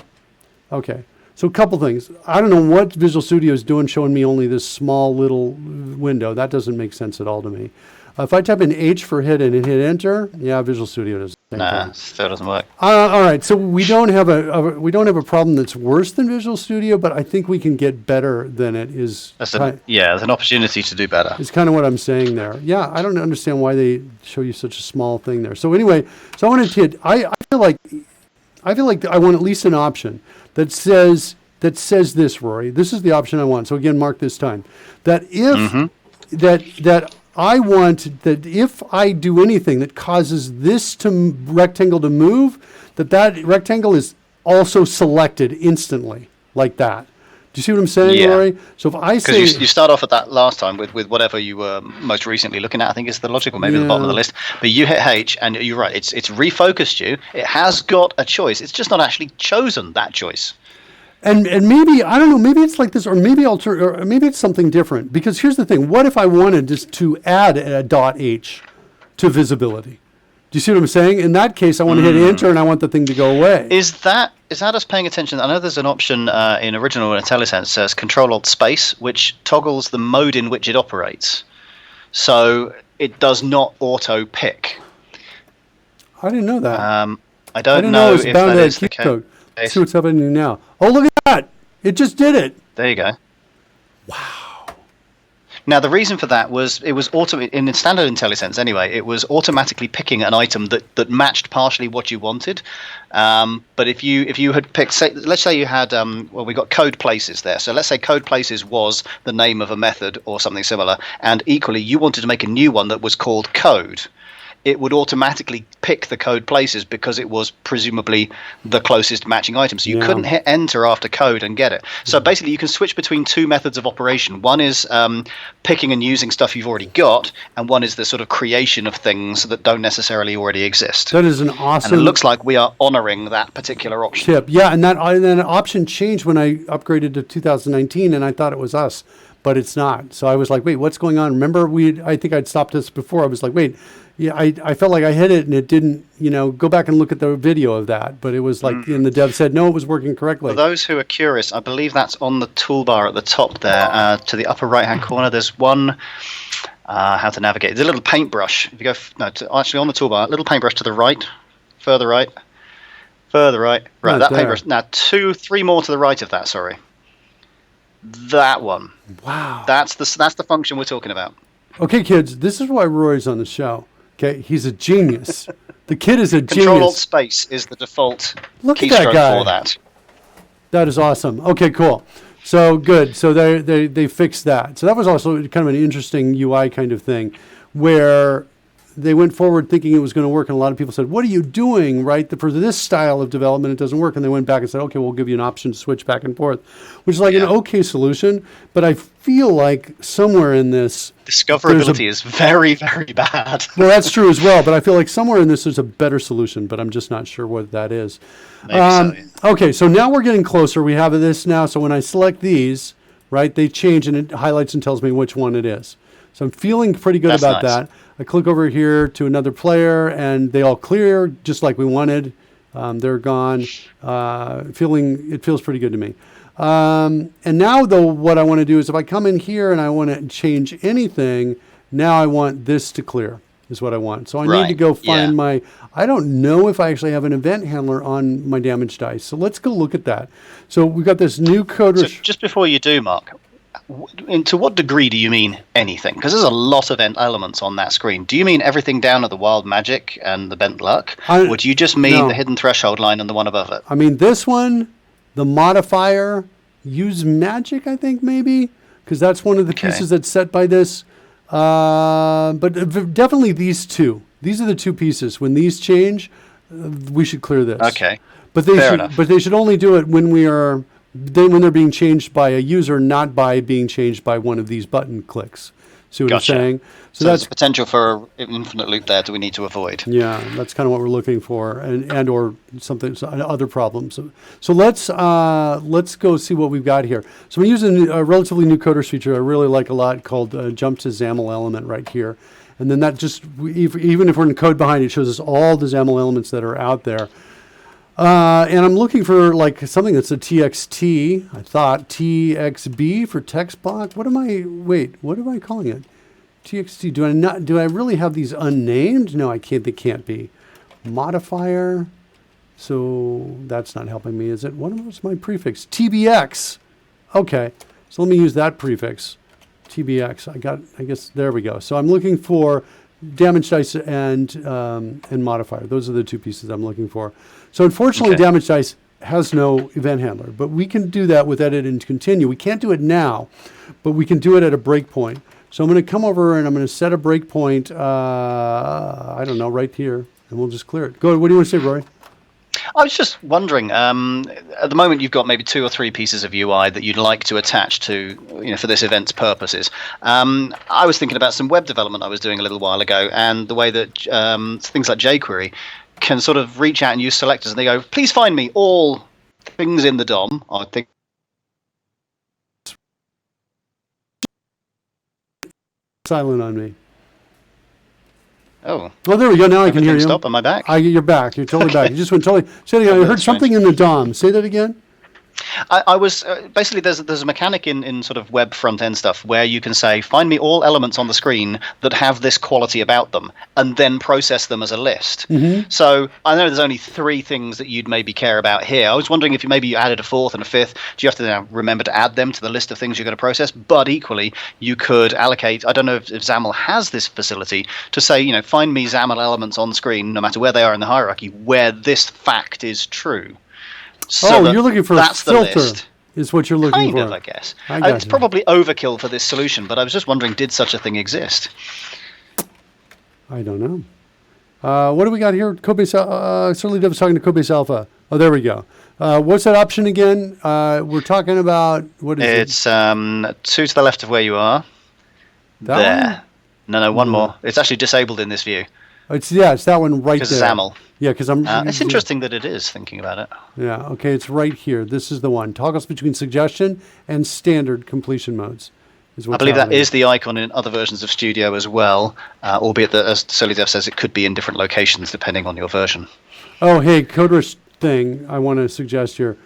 okay. So a couple things. I don't know what Visual Studio is doing showing me only this small little window. That doesn't make sense at all to me. If I type in H for hidden and hit enter, yeah, Visual Studio does the same Nah, thing. still doesn't work. All right, so we don't have we don't have a problem that's worse than Visual Studio, but I think we can get better than it is. There's an opportunity to do better. Is kind of what I'm saying there. Yeah, I don't understand why they show you such a small thing there. So anyway, so I wanted to hit. I feel like I want at least an option that says this, Rory. This is the option I want. So again, mark this time. That if that I want that if I do anything that causes this rectangle to move, that rectangle is also selected instantly like that. Do you see what I'm saying, Rory? So if I say... Because you start off at that last time with whatever you were most recently looking at, I think is the logical, maybe at the bottom of the list. But you hit H, and you're right, it's refocused you. It has got a choice. It's just not actually chosen that choice. And maybe, I don't know, maybe it's like this, or maybe or maybe it's something different. Because here's the thing. What if I wanted just to add a .h to visibility? Do you see what I'm saying? In that case, I want to hit enter and I want the thing to go away. Is that us paying attention? I know there's an option in original IntelliSense says Control-Alt-Space, which toggles the mode in which it operates. So it does not auto-pick. I didn't know that. I don't know if that is the case. Let's see what's happening now. Oh, look at that. It just did it. There you go. Wow. Now, the reason for that was it was in standard IntelliSense anyway, it was automatically picking an item that matched partially what you wanted. But if you had picked, let's say you had, we got code places there. So let's say code places was the name of a method or something similar. And equally, you wanted to make a new one that was called code. It would automatically pick the code places because it was presumably the closest matching item. So you couldn't hit enter after code and get it. So basically you can switch between two methods of operation. One is picking and using stuff you've already got, and one is the sort of creation of things that don't necessarily already exist. That is an awesome... And it looks like we are honoring that particular option. Tip. Yeah, and that option changed when I upgraded to 2019, and I thought it was us, but it's not. So I was like, wait, what's going on? Remember, I think I'd stopped this before. I was like, wait... Yeah, I felt like I hit it and it didn't, go back and look at the video of that. But it was like, and the dev said, no, it was working correctly. For those who are curious, I believe that's on the toolbar at the top there. To the upper right-hand corner, there's one, how to navigate. There's a little paintbrush. If you go, actually on the toolbar, a little paintbrush to the right, further right. Right, that paintbrush. Now, 3 more to the right of that, sorry. That one. Wow. That's the function we're talking about. Okay, kids, this is why Roy's on the show. Okay, he's a genius. The kid is a genius. Control-Alt-Space is the default keystroke for that. That is awesome. Okay, cool. So good. So they fixed that. So that was also kind of an interesting UI kind of thing, where they went forward thinking it was going to work, and a lot of people said, "What are you doing? Right, for this style of development, it doesn't work." And they went back and said, "Okay, we'll give you an option to switch back and forth," which is like an okay solution. But I feel like somewhere in this, discoverability is very, very bad. Well, that's true as well. But I feel like somewhere in this, there's a better solution. But I'm just not sure what that is. Okay, so now we're getting closer. We have this now. So when I select these, right, they change and it highlights and tells me which one it is. So I'm feeling pretty good about that. I click over here to another player, and they all clear just like we wanted. They're gone. It feels pretty good to me. And now, though, what I want to do is if I come in here and I want to change anything, now I want this to clear is what I want. So I need to go find my... I don't know if I actually have an event handler on my damage dice. So let's go look at that. So we've got this new code... So just before you do, Mark... To what degree do you mean anything? Because there's a lot of elements on that screen. Do you mean everything down at the wild magic and the bent luck? Or do you just mean the hidden threshold line and the one above it? I mean this one, the modifier, use magic, I think maybe, because that's one of the pieces that's set by this. But definitely these two. These are the two pieces. When these change, we should clear this. Okay. But they should only do it when when they're being changed by a user, not by being changed by one of these button clicks. See what I'm saying? So that's potential for an infinite loop there that we need to avoid. Yeah, that's kind of what we're looking for, and or other problems. So let's go see what we've got here. So I'm using a relatively new CodeRushed feature I really like a lot called Jump to XAML Element right here. And then that just, even if we're in code behind, it shows us all the XAML elements that are out there. And I'm looking for like something that's a TXT. I thought TXB for text block. What am I calling it? TXT. Do I really have these unnamed? No, I can't. They can't be. Modifier. So that's not helping me, is it? What's my prefix? TBX. Okay. So let me use that prefix. TBX. I guess there we go. So I'm looking for damage dice and modifier. Those are the two pieces I'm looking for. So unfortunately, damage dice has no event handler, but we can do that with edit and continue. We can't do it now, but we can do it at a breakpoint. So I'm going to come over and I'm going to set a breakpoint, I don't know, right here, and we'll just clear it. Go ahead. What do you want to say, Rory? I was just wondering, at the moment you've got maybe 2 or 3 pieces of UI that you'd like to attach to, for this event's purposes. I was thinking about some web development I was doing a little while ago, and the way that things like jQuery can sort of reach out and use selectors, and they go, please find me all things in the DOM. I think Silent on me. Oh, there we go. Now I can hear you. Stop. Am I back? You're back. You're totally back. You just went totally. Say it again. I heard something in the DOM. Say that again. I was basically there's a mechanic in sort of web front end stuff where you can say find me all elements on the screen that have this quality about them and then process them as a list. Mm-hmm. So I know there's only 3 things that you'd maybe care about here. I was wondering if you added a 4th and a 5th. Do you have to now remember to add them to the list of things you're going to process? But equally, you could allocate. I don't know if XAML has this facility to say find me XAML elements on screen no matter where they are in the hierarchy where this fact is true. So you're looking for a filter, is what you're looking for. Kind of, I guess. It's probably overkill for this solution, but I was just wondering, did such a thing exist? I don't know. What do we got here? Codebase. Certainly Dev is talking to Codebase Alpha. Oh, there we go. What's that option again? We're talking about, what is it? It's 2 to the left of where you are. That one? No, one more. It's actually disabled in this view. It's that one right there. Because XAML. Yeah, because I'm. It's interesting that it is, thinking about it. Yeah, okay, it's right here. This is the one. Toggles between suggestion and standard completion modes. I believe that is the icon in other versions of Studio as well, albeit that, as SoliDev says, it could be in different locations depending on your version. Oh, hey, CodeRushed thing I want to suggest here.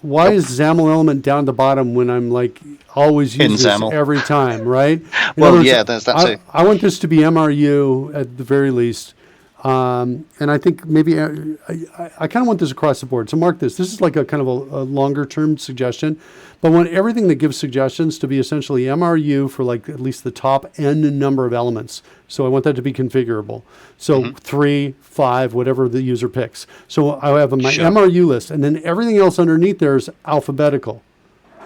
Why is XAML element down at the bottom when I'm always using this every time, right? There's that too. I want this to be MRU at the very least. And I think maybe I kind of want this across the board. So mark this. This is like a kind of a longer term suggestion, but I want everything that gives suggestions to be essentially MRU for at least the top N number of elements. So I want that to be configurable. So 3, 5, whatever the user picks. So I have my MRU list, and then everything else underneath there is alphabetical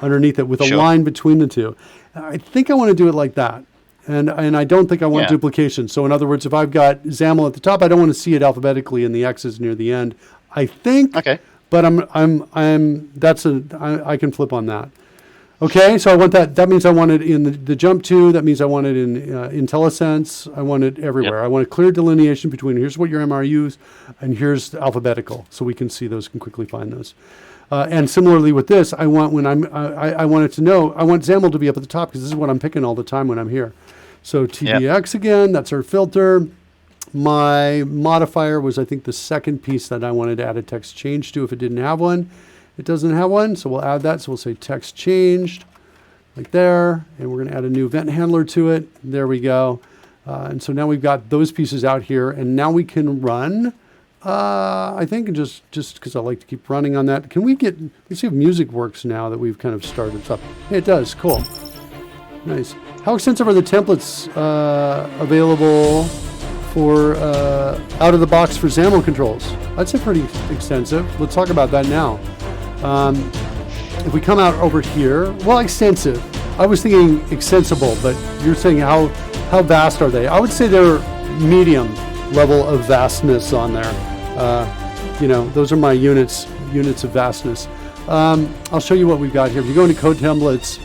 underneath it with a line between the two. I think I want to do it like that. And I don't think I want duplication. So in other words, if I've got XAML at the top, I don't want to see it alphabetically in the X's near the end. I think. Okay. But I can flip on that. Okay. So I want that. That means I want it in the jump to. That means I want it in IntelliSense. I want it everywhere. I want a clear delineation between here's what your MRUs and here's alphabetical, so we can see those, can quickly find those. And similarly with this, I want I want it to know, I want XAML to be up at the top because this is what I'm picking all the time when I'm here. So TBX again, that's our filter. My modifier was, I think, the second piece that I wanted to add a text change to if it didn't have one. It doesn't have one, so we'll add that. So we'll say text changed, like there, and we're going to add a new event handler to it. There we go. And so now we've got those pieces out here, and now we can run. I think just because I like to keep running on that. Can we let's see if music works now that we've kind of started up. Hey, it does. Cool. Nice. How extensive are the templates available for out of the box for XAML controls? I'd say pretty extensive. Let's talk about that now. If we come out over here, well, extensive. I was thinking extensible, but you're saying how vast are they? I would say they're medium level of vastness on there. Those are my units of vastness. I'll show you what we've got here. If you go into code templates,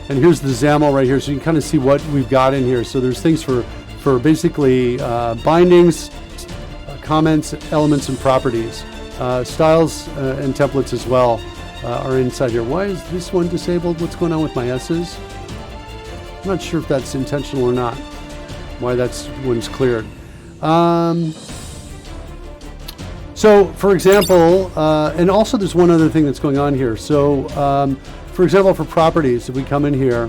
and here's the XAML right here, so you can kind of see what we've got in here. So there's things for basically bindings, comments, elements, and properties. Styles and templates as well are inside here. Why is this one disabled? What's going on with my S's? I'm not sure if that's intentional or not. Why that's one's cleared. So, for example, and also there's one other thing that's going on here. So, for example, for properties, if we come in here,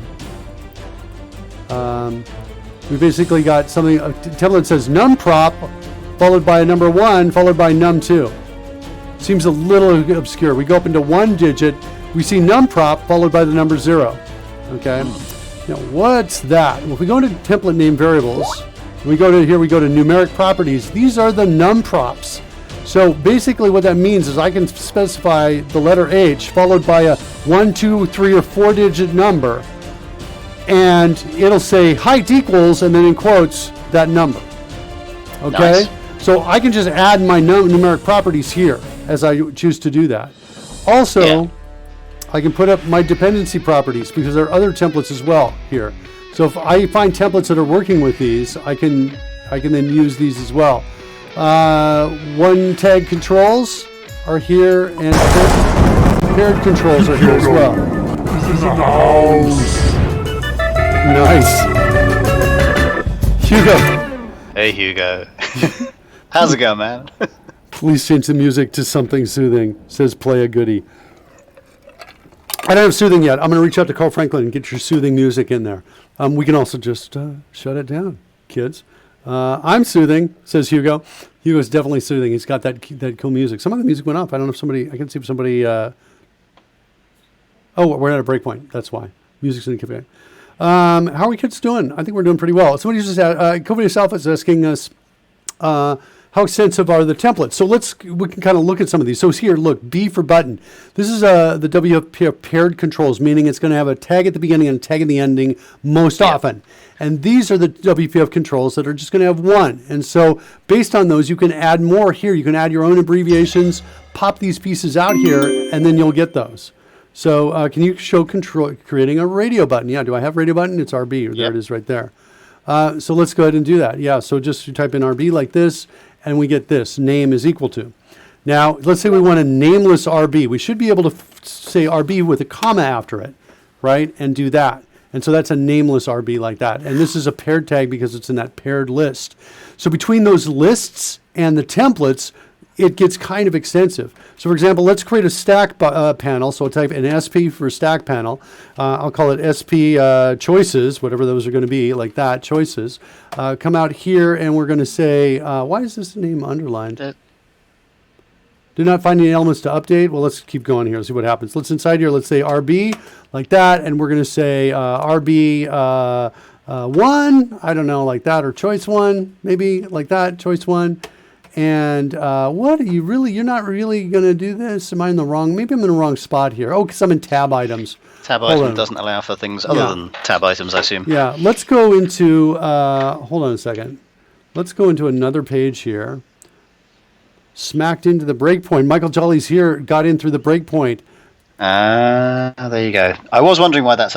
we basically got something, a template that says numprop, followed by a number 1, followed by num2. Seems a little obscure. We go up into 1 digit, we see numprop, followed by the number 0. Okay? Now, what's that? Well, if we go into template name variables, we go to here, we go to numeric properties. These are the numprops. So basically what that means is I can specify the letter H followed by a 1, 2, 3, or 4 digit number, and it'll say height equals, and then in quotes, that number. Okay? Nice. So I can just add my numeric properties here as I choose to do that. Also, I can put up my dependency properties because there are other templates as well here. So if I find templates that are working with these, I can then use these as well. One tag controls are here, and paired controls are here as well. Nice. Hugo. Hey, Hugo. How's it going, man? Please change the music to something soothing. Says play a goodie. I don't have soothing yet. I'm going to reach out to Carl Franklin and get your soothing music in there. We can also just shut it down, kids. I'm soothing, says Hugo. Hugo's definitely soothing. He's got that cool music. Some of the music went off. I don't know if somebody, I can see if somebody, oh, we're at a breakpoint. That's why. Music's in the cafe. How are we kids doing? I think we're doing pretty well. Somebody just asked, CodeRushed Alpha is asking us, how extensive are the templates? So we can kind of look at some of these. So here, look, B for button. This is the WPF paired controls, meaning it's going to have a tag at the beginning and a tag at the ending most often. And these are the WPF controls that are just going to have one. And so based on those, you can add more here. You can add your own abbreviations, pop these pieces out here, and then you'll get those. So can you show creating a radio button? Yeah, do I have radio button? It's RB. There it is right there. So let's go ahead and do that. Yeah, so just you type in RB like this, and we get this, name is equal to. Now, let's say we want a nameless RB. We should be able to say RB with a comma after it, right? And do that. And so that's a nameless RB like that. And this is a paired tag because it's in that paired list. So between those lists and the templates, it gets kind of extensive. So for example, let's create a stack panel. So I'll type in SP for stack panel. I'll call it SP choices, whatever those are going to be, like that, choices. Come out here and we're going to say, why is this name underlined? Do not find any elements to update. Well, let's keep going here and see what happens. Let's inside here, let's say RB like that. And we're going to say RB 1, I don't know, like that, or choice 1, maybe like that, choice 1. And what are you really, you're not really going to do this? Am I in the wrong, maybe I'm in the wrong spot here. Oh, because I'm in tab items. Tab item doesn't allow for things other than tab items, I assume. Yeah, let's go into, hold on a second. Let's go into another page here. Smacked into the breakpoint. Michael Jolly's here, got in through the breakpoint. There you go. I was wondering why that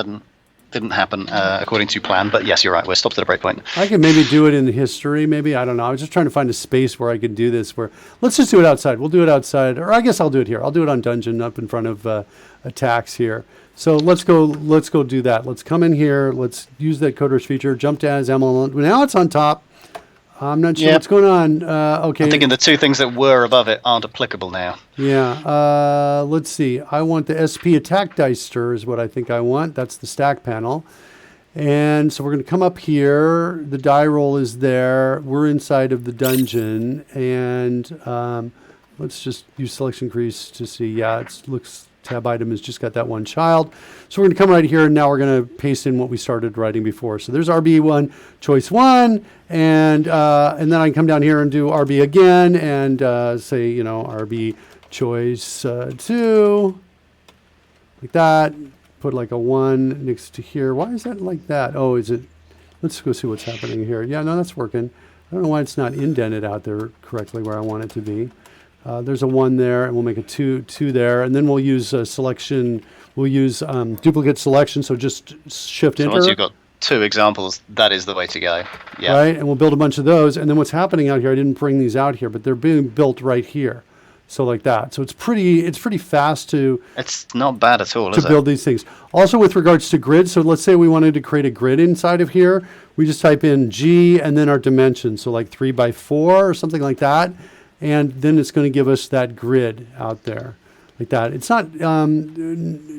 didn't happen according to plan, but yes, you're right. We're stopped at a breakpoint. I can maybe do it in history, maybe. I don't know. I was just trying to find a space where I could do this. Let's just do it outside. We'll do it outside, or I guess I'll do it here. I'll do it on Dungeon up in front of attacks here. So let's go do that. Let's come in here. Let's use that CodeRushed feature. Jump to XML. Now it's on top. I'm not sure what's going on. Okay. I'm thinking the two things that were above it aren't applicable now. Yeah. Let's see. I want the SP attack dice stir is what I think I want. That's the stack panel. And so we're going to come up here. The die roll is there. We're inside of the dungeon. And let's just use selection crease to see. Yeah, it looks tab item has just got that one child. So we're going to come right here, and now we're going to paste in what we started writing before. So there's RB1, choice 1, and then I can come down here and do RB again, and say, RB choice 2, like that. Put like a 1 next to here. Why is that like that? Oh, is it? Let's go see what's happening here. Yeah, no, that's working. I don't know why it's not indented out there correctly where I want it to be. There's a 1 there, and we'll make a 2 there, and then we'll use selection. We'll use duplicate selection, so just shift enter. Once you've got 2 examples, that is the way to go. Yeah. Right, and we'll build a bunch of those, and then what's happening out here, I didn't bring these out here, but they're being built right here. So like that. So it's pretty fast to... It's not bad at all, is it? To build these things. Also with regards to grid, so let's say we wanted to create a grid inside of here. We just type in G and then our dimensions. So like 3 by 4 or something like that. and then it's going to give us that grid out there like that. It's not,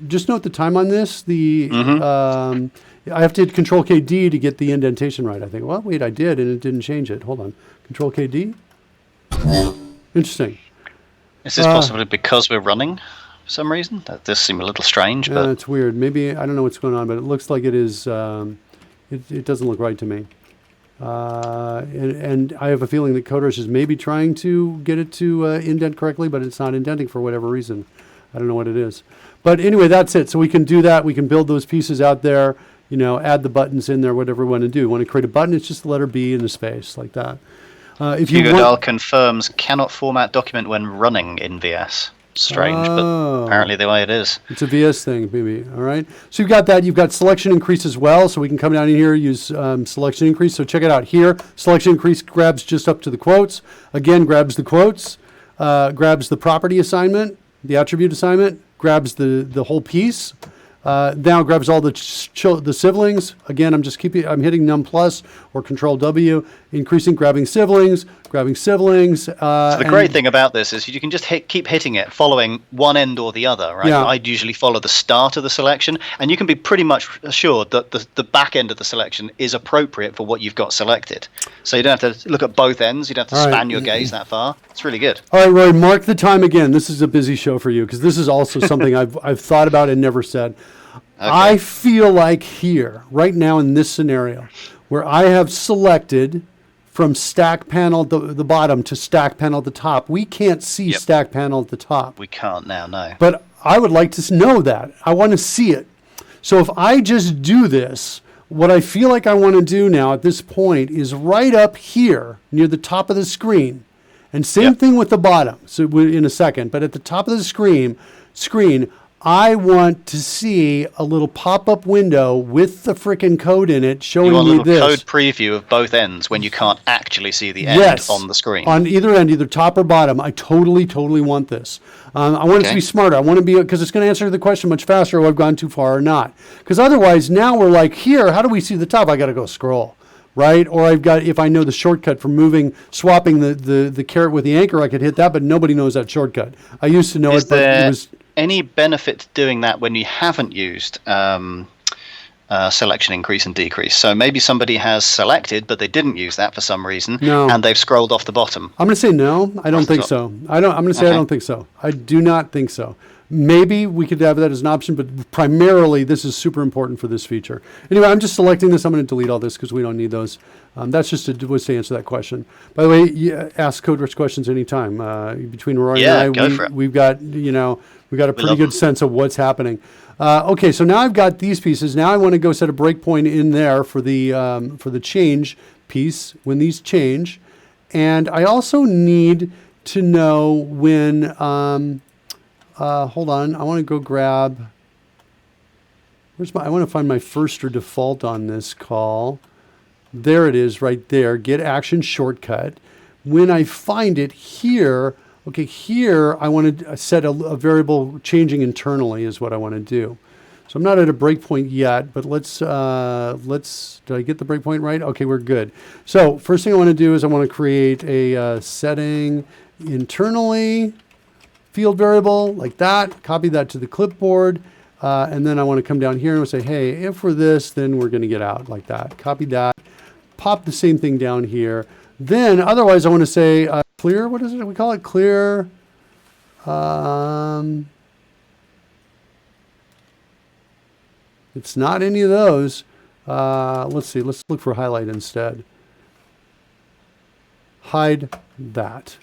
just note the time on this. I have to hit Control KD to get the indentation right. I think, well, wait, I did, and it didn't change it. Hold on. Control KD. Interesting. Is this possibly because we're running for some reason? That does seem a little strange, but it's weird. Maybe, I don't know what's going on, but it looks like it is, it doesn't look right to me. And I have a feeling that CodeRushed is maybe trying to get it to indent correctly, but it's not indenting for whatever reason. I don't know what it is. But anyway, that's it. So we can do that. We can build those pieces out there, add the buttons in there, whatever we want to do. Want to create a button, it's just the letter B in the space, like that. If you Hugo confirms cannot format document when running in VS. Strange, but apparently the way it is. It's a VS thing, maybe. All right. So you've got that. You've got selection increase as well. So we can come down in here, use selection increase. So check it out here. Selection increase grabs just up to the quotes. Again, grabs the quotes, grabs the property assignment, the attribute assignment, grabs the whole piece. Now grabs all the siblings. Again, I'm hitting num plus or Control W, grabbing siblings. So the great thing about this is you can just keep hitting it, following one end or the other, right? Yeah. I'd usually follow the start of the selection, and you can be pretty much assured that the back end of the selection is appropriate for what you've got selected. So you don't have to look at both ends. You don't have to span your gaze that far. It's really good. All right, Roy, mark the time again. This is a busy show for you because this is also something I've thought about and never said. Okay. I feel like here, right now in this scenario, where I have selected from stack panel at the bottom to stack panel at the top, we can't see stack panel at the top. We can't now, no. But I would like to know that. I want to see it. So if I just do this, what I feel like I want to do now at this point is right up here near the top of the screen. And same thing with the bottom, so in a second. But at the top of the screen, I want to see a little pop-up window with the frickin' code in it showing me this. You want a little code preview of both ends when you can't actually see the end on the screen. On either end, either top or bottom. I totally want this. I want it to be smarter. I want to be, because it's going to answer the question much faster whether I've gone too far or not. Because otherwise, now we're like, here, how do we see the top? I got to go scroll. Right? Or if I know the shortcut for swapping the caret with the anchor, I could hit that, but nobody knows that shortcut. I used to know it, but it was... Any benefit to doing that when you haven't used selection increase and decrease? So maybe somebody has selected, but they didn't use that for some reason, and they've scrolled off the bottom. I'm going to say no. I don't think so. I'm going to say I don't think so. I do not think so. Maybe we could have that as an option, but primarily this is super important for this feature. Anyway, I'm just selecting this. I'm going to delete all this because we don't need those. That's just to answer that question. By the way, ask CodeRushed questions anytime. Between Roy and I, we've got a pretty good sense of what's happening. Okay, so now I've got these pieces. Now I want to go set a breakpoint in there for the change piece when these change, and I also need to know when. Hold on, I want to go grab. I want to find my first or default on this call. There it is, right there. Get action shortcut. When I find it here. Okay, here I want to set a variable changing internally is what I want to do. So I'm not at a breakpoint yet, but let's, did I get the breakpoint right? Okay, we're good. So first thing I want to do is I want to create a setting internally field variable like that, copy that to the clipboard, and then I want to come down here and say, hey, if we're this, then we're going to get out like that. Copy that, pop the same thing down here. Then otherwise I want to say, clear, what is it? We call it clear. It's not any of those. Let's see. Let's look for highlight instead. Hide that.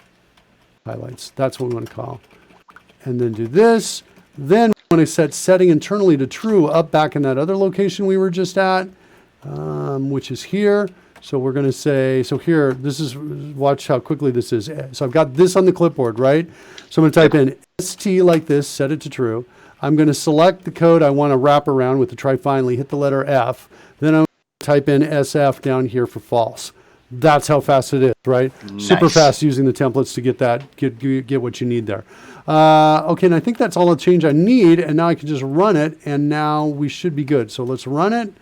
Highlights. That's what we want to call. And then do this. Then we want to set setting internally to true up back in that other location we were just at, which is here. So we're going to say, so here, this is, watch how quickly this is. So I've got this on the clipboard, right? So I'm going to type in ST like this, set it to true. I'm going to select the code I want to wrap around with the try finally, hit the letter F. Then I'm going to type in SF down here for false. That's how fast it is, right? Nice. Super fast using the templates to get what you need there. Okay, and I think that's all the change I need, and now I can just run it, and now we should be good. So let's run it.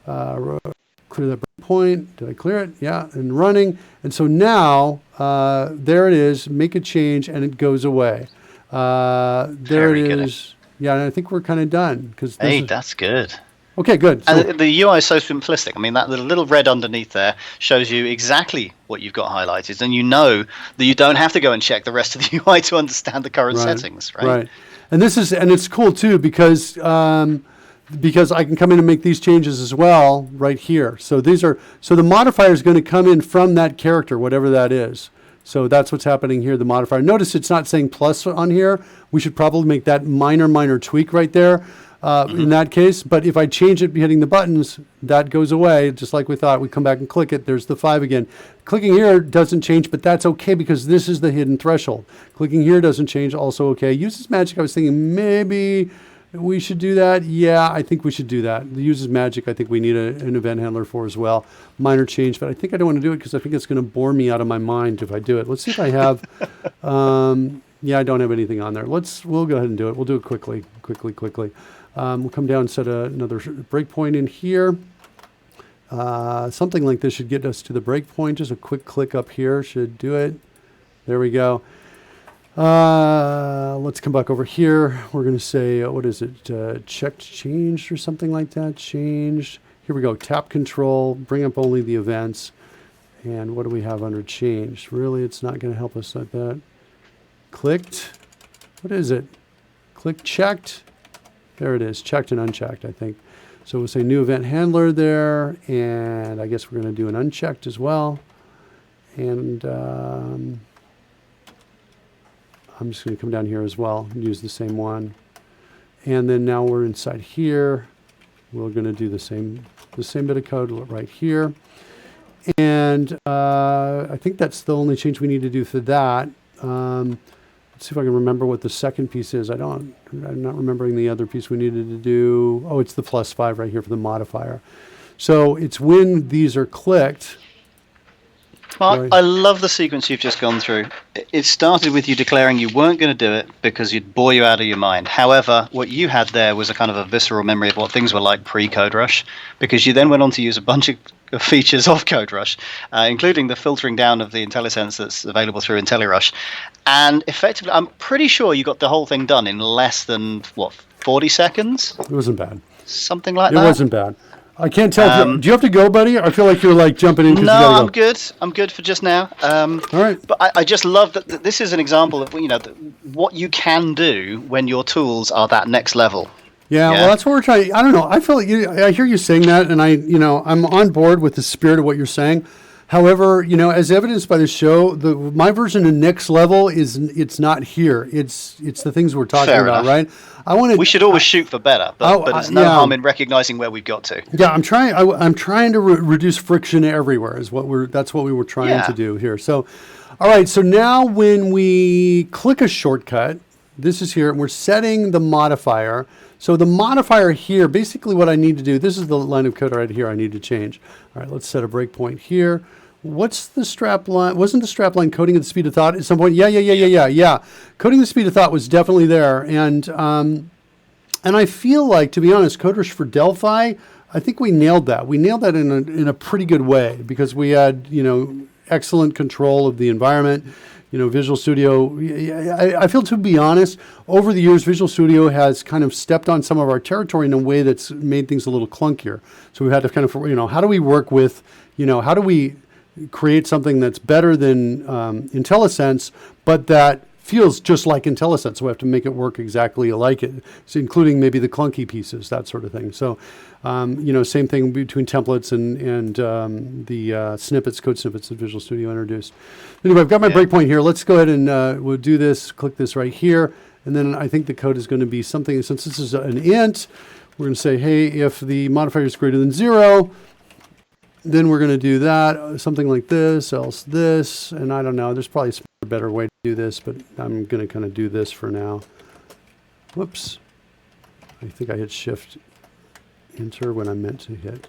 Clear that breakpoint. Did I clear it? Yeah, and running. And so now, there it is. Make a change, and it goes away. There Very it good. is. Yeah, and I think we're kind of done. Hey, that's good. Okay, good. So, And the UI is so simplistic. I mean, that little red underneath there shows you exactly what you've got highlighted, and you know that you don't have to go and check the rest of the UI to understand the current settings, right? Right. And it's cool too because I can come in and make these changes as well right here. So the modifier is going to come in from that character, whatever that is. So that's what's happening here, the modifier. Notice it's not saying plus on here. We should probably make that minor tweak right there in that case. But if I change it hitting the buttons, that goes away, just like we thought. We come back and click it. There's the 5 again. Clicking here doesn't change, but that's okay because this is the hidden threshold. Clicking here doesn't change, also okay. Uses magic, I was thinking maybe we should do that. Yeah, I think we should do that. The uses magic, I think we need an event handler for as well. Minor change, but I think I don't want to do it because I think it's going to bore me out of my mind if I do it. Let's see if I have. Yeah, I don't have anything on there. We'll go ahead and do it. We'll do it quickly. We'll come down and set another breakpoint in here. Something like this should get us to the breakpoint. Just a quick click up here should do it. There we go. Let's come back over here. We're going to say, what is it? Checked changed or something like that. Changed. Here we go. Tap control. Bring up only the events. And what do we have under changed? Really, it's not going to help us like that. Clicked. What is it? Click checked. There it is. Checked and unchecked, I think. So we'll say new event handler there. And I guess we're going to do an unchecked as well. And I'm just going to come down here as well and use the same one. And then now we're inside here. We're going to do the same bit of code right here. And I think that's the only change we need to do for that. Let's see if I can remember what the second piece is. I'm not remembering the other piece we needed to do. Oh, it's the +5 right here for the modifier. So it's when these are clicked. Mark, Right. I love the sequence you've just gone through. It started with you declaring you weren't going to do it because you'd bore you out of your mind. However, what you had there was a kind of a visceral memory of what things were like pre-CodeRush, because you then went on to use a bunch of features of CodeRush, including the filtering down of the IntelliSense that's available through IntelliRush. And effectively, I'm pretty sure you got the whole thing done in less than, 40 seconds? It wasn't bad. Something like that? It wasn't bad. I can't tell. Do you have to go, buddy? I feel like you're like jumping in. No, I'm good. I'm good for just now. All right. But I just love that this is an example of what you can do when your tools are that next level. Yeah, well, that's what we're trying. I don't know. I feel like I hear you saying that, and I'm on board with the spirit of what you're saying. However, as evidenced by the show, my version of next level it's not here. It's the things we're talking Fair about, enough. right? We should always shoot for better, but there's no harm in recognizing where we've got to. Yeah, I'm trying. I'm trying to reduce friction everywhere. That's what we were trying to do here. So, all right. So now when we click a shortcut, this is here, and we're setting the modifier. So the modifier here, basically what I need to do. This is the line of code right here. I need to change. All right. Let's set a breakpoint here. What's the strap line? Wasn't the strap line coding at the speed of thought at some point? Yeah. Coding the speed of thought was definitely there. And I feel like, to be honest, CodeRushed for Delphi, I think we nailed that. We nailed that in a pretty good way because we had, excellent control of the environment. Visual Studio, I feel, to be honest, over the years, Visual Studio has kind of stepped on some of our territory in a way that's made things a little clunkier. So we've had to kind of, how do we work with, how do we create something that's better than IntelliSense, but that feels just like IntelliSense. So we have to make it work exactly like it, so including maybe the clunky pieces, that sort of thing. So, same thing between templates and the snippets, code snippets that Visual Studio introduced. Anyway, I've got my breakpoint here. Let's go ahead and we'll do this, click this right here. And then I think the code is going to be something, since this is an int, we're going to say, hey, if the modifier is greater than 0, then we're going to do that, something like this, else this, and I don't know. There's probably a better way to do this, but I'm going to kind of do this for now. Whoops. I think I hit Shift Enter when I meant to hit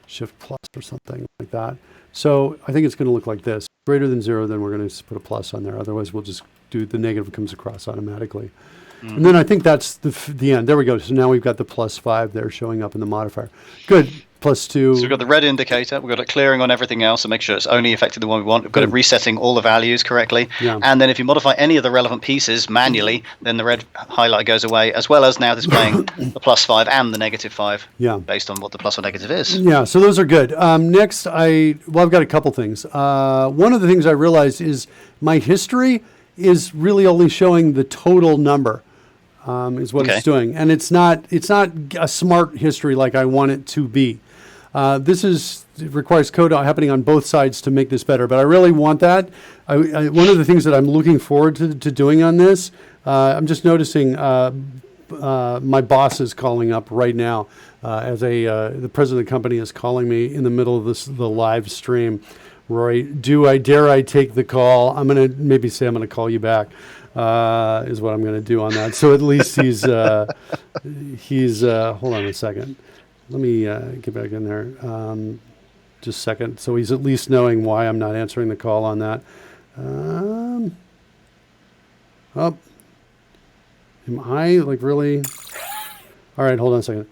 Shift plus or something like that. So I think it's going to look like this. Greater than 0, then we're going to put a plus on there. Otherwise, we'll just do the negative comes across automatically. Mm-hmm. And then I think that's the end. There we go. So now we've got the +5 there showing up in the modifier. Good. +2. So we've got the red indicator, we've got it clearing on everything else to make sure it's only affecting the one we want. We've got it resetting all the values correctly. Yeah. And then if you modify any of the relevant pieces manually, then the red highlight goes away, as well as now displaying the +5 and the -5 based on what the plus or negative is. Yeah, so those are good. Next, I've got a couple things. One of the things I realized is my history is really only showing the total number. Is what it's doing, and it's not a smart history like I want it to be. It requires code happening on both sides to make this better, but I really want that. One of the things that I'm looking forward to doing on this, I'm just noticing my boss is calling up right now the president of the company is calling me in the middle of the live stream. Roy, dare I take the call? I'm going to maybe say I'm going to call you back. Is what I'm going to do on that. So at least he's hold on a second. Let me get back in there. Just a second. So he's at least knowing why I'm not answering the call on that. Am I really? All right, hold on a second.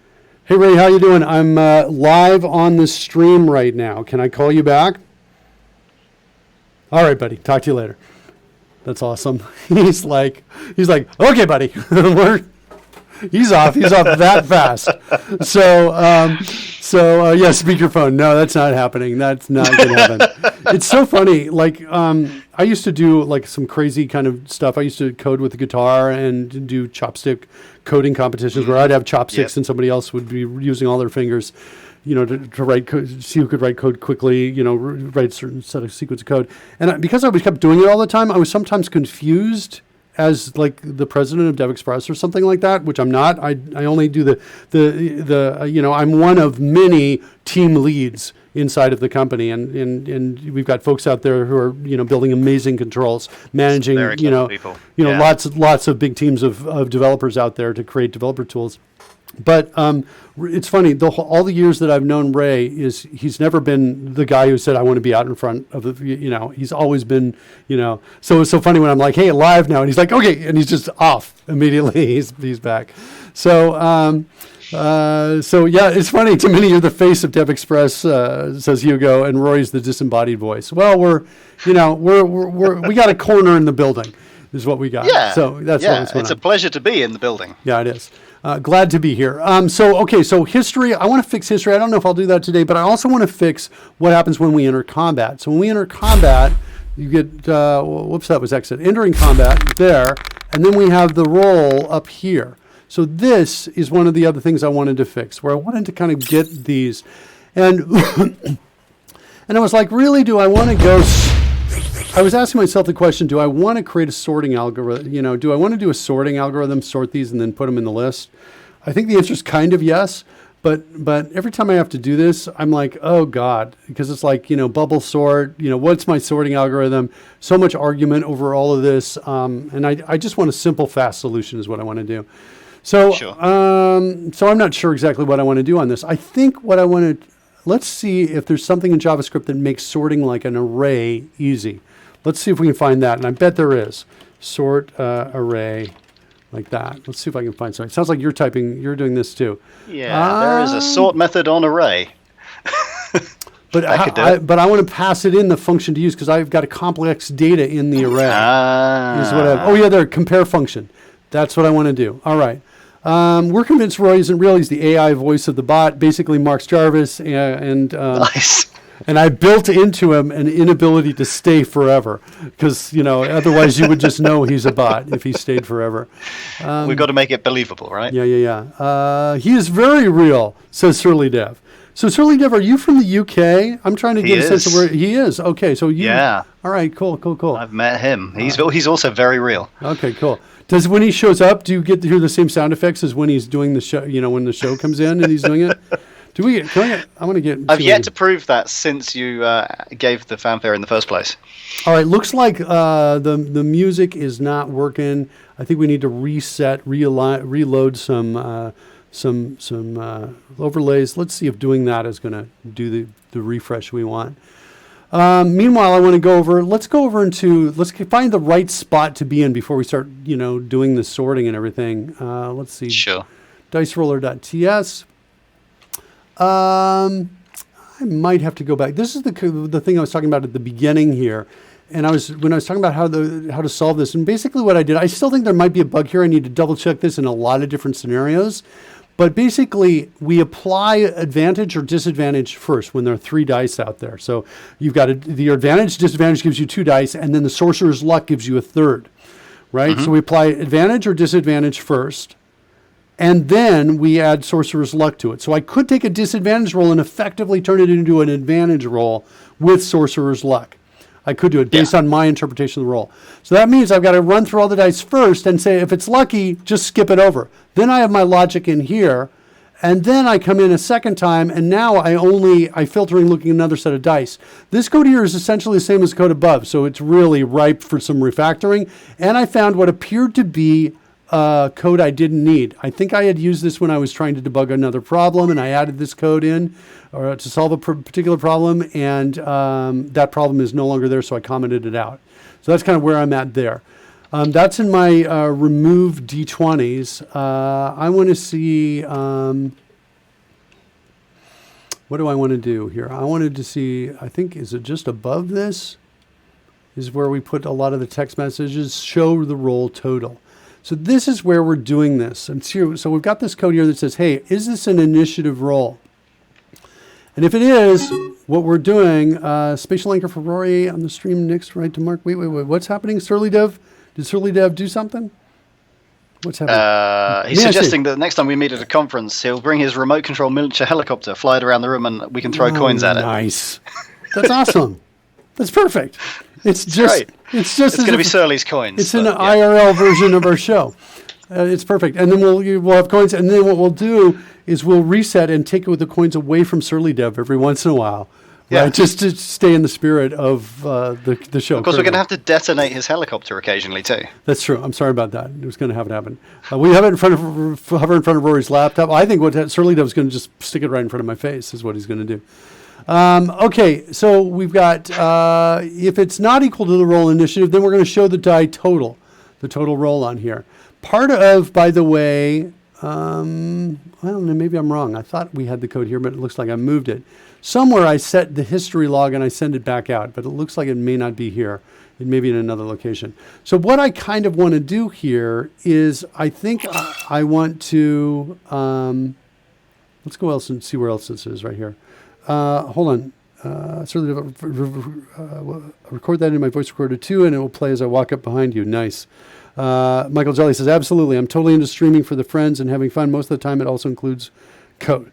Hey Ray, how you doing? I'm live on the stream right now. Can I call you back? All right, buddy. Talk to you later. That's awesome. He's like, okay, buddy. He's off that fast. So yeah, speakerphone. No, that's not happening. That's not going to happen. It's so funny. I used to do some crazy kind of stuff. I used to code with the guitar and do chopstick coding competitions where I'd have chopsticks and somebody else would be using all their fingers, to write code, see who could write code quickly, write a certain set of sequence of code. And because I kept doing it all the time, I was sometimes confused as the president of DevExpress or something like that, which I'm not. I only do the I'm one of many team leads inside of the company, and we've got folks out there who are building amazing controls, managing people. Lots of big teams of developers out there to create developer tools. But it's funny, all the years that I've known Ray, he's never been the guy who said, I want to be out in front of the, he's always been, so it's so funny when I'm like, hey, live now. And he's like, okay. And he's just off immediately. He's back. So yeah, it's funny. To many, you're the face of DevExpress, says Hugo, and Roy's the disembodied voice. Well, we got a corner in the building is what we got. Yeah. So that's what's going on. It's a pleasure to be in the building. Yeah, it is. Glad to be here. So history, I want to fix history. I don't know if I'll do that today, but I also want to fix what happens when we enter combat. So when we enter combat, you get, whoops, that was exit. Entering combat there, and then we have the roll up here. So this is one of the other things I wanted to fix, where I wanted to kind of get these. And, and I was like, really, do I want to go... I was asking myself the question, do I want to create a sorting algorithm? Do I want to do a sorting algorithm, sort these, and then put them in the list? I think the answer is kind of yes, but every time I have to do this, I'm like, oh God, because it's bubble sort, what's my sorting algorithm? So much argument over all of this, and I just want a simple, fast solution is what I want to do. So, Sure. So I'm not sure exactly what I want to do on this. I think what I want to, let's see if there's something in JavaScript that makes sorting like an array easy. Let's see if we can find that, and I bet there is. Sort array like that. Let's see if I can find something. It sounds like you're doing this too. Yeah, there is a sort method on array. But I want to pass it in the function to use because I've got a complex data in the array. There, compare function. That's what I want to do. All right. We're convinced Roy isn't real. He's the AI voice of the bot, basically Mark Jarvis, and Nice. And I built into him an inability to stay forever because, otherwise you would just know he's a bot if he stayed forever. We've got to make it believable, right? Yeah. He is very real, says Surly Dev. So Surly Dev, are you from the UK? I'm trying to get a sense of where he is. Okay, so you. Yeah. All right, cool. I've met him. He's also very real. Okay, cool. When he shows up, do you get to hear the same sound effects as when he's doing the show, when the show comes in and he's doing it? I've yet to prove that since you gave the fanfare in the first place. All right, looks like the music is not working. I think we need to reload some overlays. Let's see if doing that is going to do the refresh we want. Meanwhile, I want to let's find the right spot to be in before we start, doing the sorting and everything. Let's see. Sure. Diceroller.ts. I might have to go back. This is the thing I was talking about at the beginning here. And when I was talking about how to solve this, and basically what I did, I still think there might be a bug here. I need to double check this in a lot of different scenarios. But basically, we apply advantage or disadvantage first when there are 3 dice out there. So you've got your advantage, disadvantage gives you 2 dice, and then the sorcerer's luck gives you a third, right? So we apply advantage or disadvantage first, and then we add sorcerer's luck to it. So I could take a disadvantage roll and effectively turn it into an advantage roll with sorcerer's luck. I could do it based on my interpretation of the roll. So that means I've got to run through all the dice first and say, if it's lucky, just skip it over. Then I have my logic in here, and then I come in a second time, and now I filter in looking at another set of dice. This code here is essentially the same as the code above, so it's really ripe for some refactoring. And I found what appeared to be code I didn't need. I think I had used this when I was trying to debug another problem, and I added this code in to solve a particular problem, and that problem is no longer there, so I commented it out. So that's kind of where I'm at there. That's in my remove D20s. I want to see, what do I want to do here? I wanted to see, I think, is it just above this? Is where we put a lot of the text messages, show the roll total. So this is where we're doing this. And so we've got this code here that says, hey, is this an initiative roll? And if it is, what we're doing, spatial anchor for Rory on the stream next, right to Mark. Wait, what's happening? Surly Dev? Did Surly Dev do something? What's happening? He's suggesting that next time we meet at a conference, he'll bring his remote control miniature helicopter, fly it around the room, and we can throw coins at it. Nice. That's awesome. That's perfect. It's great. It's going to be Surly's coins. It's an IRL version of our show. It's perfect. And then we'll have coins. And then what we'll do is we'll reset and take the coins away from Surly Dev every once in a while. Yeah. Right? Just to stay in the spirit of the show. Of course, we're going to have to detonate his helicopter occasionally, too. That's true. I'm sorry about that. It was going to have it happen. We have it hover in front of Rory's laptop. I think what Surly Dev is going to just stick it right in front of my face is what he's going to do. Okay, so we've got, if it's not equal to the roll initiative, then we're going to show the die total, the total roll on here. Part of, by the way, I don't know, maybe I'm wrong. I thought we had the code here, but it looks like I moved it. Somewhere I set the history log and I send it back out, but it looks like it may not be here. It may be in another location. So what I kind of want to do here is I think I want to, let's go else and see where else this is right here. Hold on. Certainly record that in my voice recorder too, and it will play as I walk up behind you. Nice. Michael Jelly says, absolutely. I'm totally into streaming for the friends and having fun. Most of the time, it also includes code.